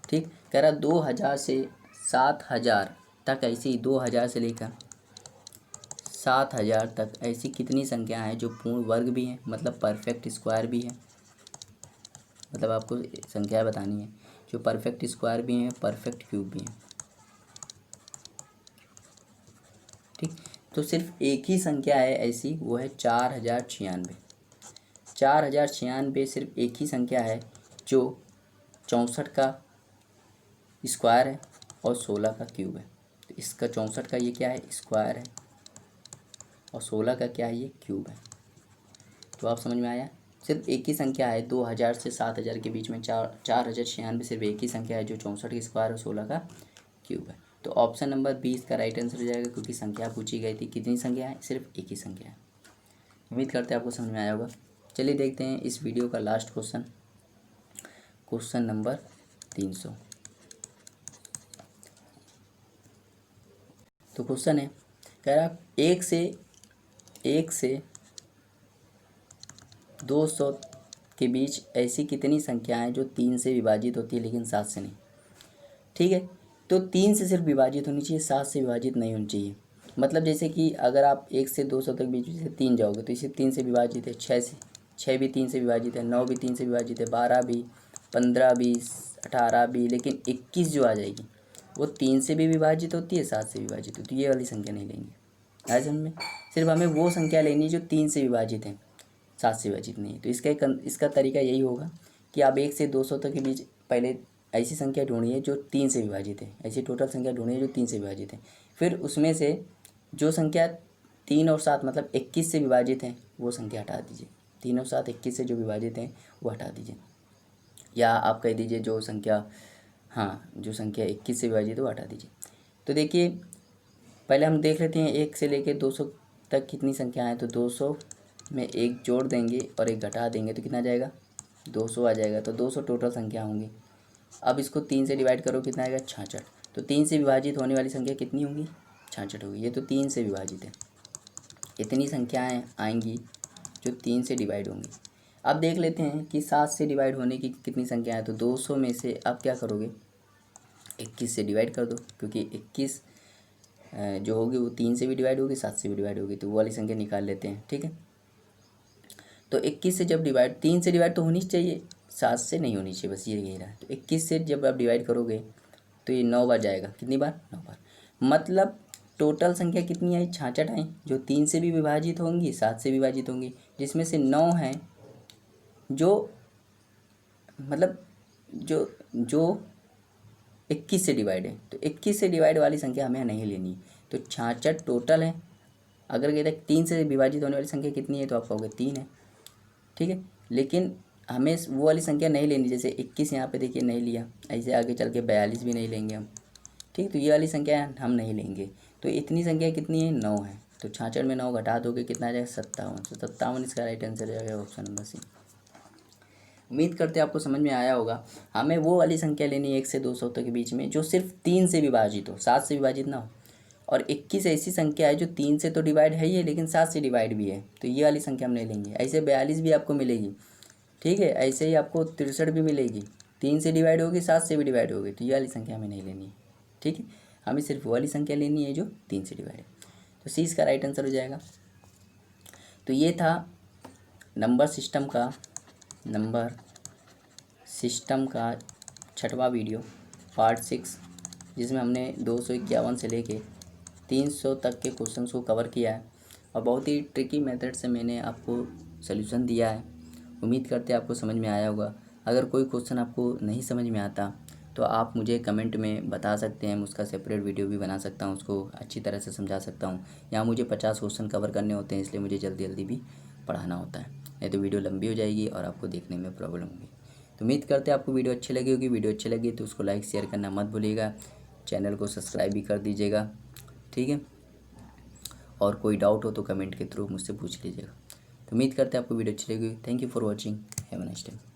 ठीक, कह रहा 2000 से 7000 तक ऐसी, 2000 से लेकर 7000 तक ऐसी कितनी संख्या हैं जो पूर्ण वर्ग भी हैं, मतलब परफेक्ट स्क्वायर भी है। मतलब आपको संख्या बतानी है जो परफेक्ट स्क्वायर भी हैं, परफेक्ट क्यूब भी हैं। ठीक, तो सिर्फ एक ही संख्या है ऐसी, वो है 4096। 4096 सिर्फ एक ही संख्या है जो 64 का स्क्वायर है और 16 का क्यूब है। तो इसका 64 का ये क्या है, स्क्वायर है, और 16 का क्या है, ये क्यूब है। तो आप समझ में आया, सिर्फ एक ही संख्या है 2000 से 7000 के बीच में 4096 सिर्फ एक ही संख्या है जो 64 का स्क्वायर और 16 का क्यूब है। तो ऑप्शन नंबर 20 का राइट आंसर हो जाएगा, क्योंकि संख्या पूछी गई थी। कितनी संख्या है, सिर्फ एक ही संख्या है। उम्मीद करते हैं आपको समझ में आया होगा। चलिए देखते हैं इस वीडियो का लास्ट क्वेश्चन, क्वेश्चन नंबर 300। तो क्वेश्चन है, कह रहा 1 से 200 के बीच ऐसी कितनी संख्या है जो 3 से विभाजित होती है लेकिन 7 से नहीं। ठीक है, तो 3 से सिर्फ विभाजित होनी चाहिए, 7 से विभाजित नहीं होनी चाहिए। मतलब जैसे कि अगर आप 1 से 200 तक बीच से 3 जाओगे तो इसे 3 से विभाजित है, 6 भी 3 से विभाजित है, 9 भी 3 से विभाजित है, 12 भी, 15 भी, 18 भी, लेकिन 21 जो आ जाएगी वो 3 से भी विभाजित होती है, 7 से विभाजित होती है। ये वाली संख्या नहीं लेंगे। आज हमें सिर्फ हमें वो संख्या लेनी है जो 3 से विभाजित है, 7 से विभाजित नहीं है। तो इसका तरीका यही होगा कि आप 1 से 200 तक के बीच पहले ऐसी संख्या ढूंढिए जो 3 से विभाजित है, ऐसी टोटल संख्या ढूंढिए जो 3 से विभाजित है। फिर उसमें से जो संख्या 3 और 7 मतलब 21 से विभाजित है वो संख्या हटा दीजिए। 3 और 7 21 से जो विभाजित हैं वो हटा दीजिए, या आप कह दीजिए जो संख्या 21 से विभाजित है वो हटा दीजिए। तो देखिए पहले हम देख लेते हैं 1 से लेके 200 तक कितनी संख्या है। तो 200 में 1 जोड़ देंगे और 1 घटा देंगे तो कितना आ जाएगा, 200 आ जाएगा। तो 200 टोटल संख्या होंगी। अब इसको 3 से डिवाइड करो, कितना आएगा, 66। तो 3 से विभाजित होने वाली संख्या कितनी होगी, 66 होगी। ये तो 3 से विभाजित है। इतनी संख्याएं आएंगी जो 3 से डिवाइड होंगी। अब देख लेते हैं कि 7 से डिवाइड होने की कितनी संख्या है। तो 200 में से अब क्या करोगे, 21 से डिवाइड कर दो, क्योंकि 21 जो होगी वो 3 से भी डिवाइड होगी, 7 से भी डिवाइड होगी। तो वो वाली संख्या निकाल लेते हैं, ठीक है। तो 21 से जब डिवाइड, 3 से डिवाइड तो होनी चाहिए, 7 से नहीं होनी चाहिए, बस ये कह रहा है। तो 21 से जब आप डिवाइड करोगे तो ये 9 बार जाएगा। कितनी बार, 9 बार। मतलब टोटल संख्या कितनी आई, 66 आई, जो 3 से भी विभाजित होंगी, 7 से विभाजित होंगी, जिसमें से 9 हैं जो मतलब जो जो 21 से डिवाइड है। तो 21 से डिवाइड वाली संख्या हमें नहीं लेनी। तो 66 टोटल है। अगर कहते हैं 3 से विभाजित होने वाली संख्या कितनी है, तो आप कहोगे 3 है, ठीक है। लेकिन हमें वो वाली संख्या नहीं लेनी, जैसे 21 यहाँ पे देखिए नहीं लिया, ऐसे आगे चल के 42 भी नहीं लेंगे हम, ठीक। तो ये वाली संख्या हम नहीं लेंगे। तो इतनी संख्या कितनी है, 9 है। तो 66 में 9 घटा दोगे, कितना आ जाएगा, 57। तो 57 इसका राइट आंसर जाएगा ऑप्शन नंबर सी। उम्मीद करते हैं आपको समझ में आया होगा। हमें वो वाली संख्या लेनी है 1 से 200 तक के बीच में जो सिर्फ 3 से विभाजित हो, 7 से विभाजित ना हो। और 21 ऐसी संख्या है जो 3 से तो डिवाइड है ही है, लेकिन 7 से डिवाइड भी है। तो ये वाली संख्या हम नहीं लेंगे। ऐसे 42 भी आपको मिलेगी, ठीक है। ऐसे ही आपको 63 भी मिलेगी, 3 से डिवाइड होगी, 7 से भी डिवाइड होगी। तो ये वाली संख्या हमें नहीं लेनी है, ठीक है। हमें सिर्फ वो वाली संख्या लेनी है जो 3 से डिवाइड है। तो सी इसका राइट आंसर हो जाएगा। तो ये था नंबर सिस्टम का 6वां वीडियो, पार्ट 6, जिसमें हमने 251 से लेके 300 तक के क्वेश्चंस को कवर किया है और बहुत ही ट्रिकी मेथड से मैंने आपको सलूशन दिया है। उम्मीद करते हैं आपको समझ में आया होगा। अगर कोई क्वेश्चन आपको नहीं समझ में आता तो आप मुझे कमेंट में बता सकते हैं, मैं उसका सेपरेट वीडियो भी बना सकता हूँ, उसको अच्छी तरह से समझा सकता हूँ। यहाँ मुझे 50 क्वेश्चन कवर करने होते हैं, इसलिए मुझे जल्दी जल्दी भी पढ़ाना होता है, नहीं तो वीडियो लंबी हो जाएगी और आपको देखने में प्रॉब्लम होगी। तो उम्मीद करते हैं आपको वीडियो अच्छी लगी होगी। वीडियो अच्छी लगी तो उसको लाइक शेयर करना मत भूलिएगा, चैनल को सब्सक्राइब भी कर दीजिएगा, ठीक है। और कोई डाउट हो तो कमेंट के थ्रू मुझसे पूछ लीजिएगा। तो उम्मीद करते हैं आपको वीडियो अच्छी लगी। Thank you for watching, have a nice day.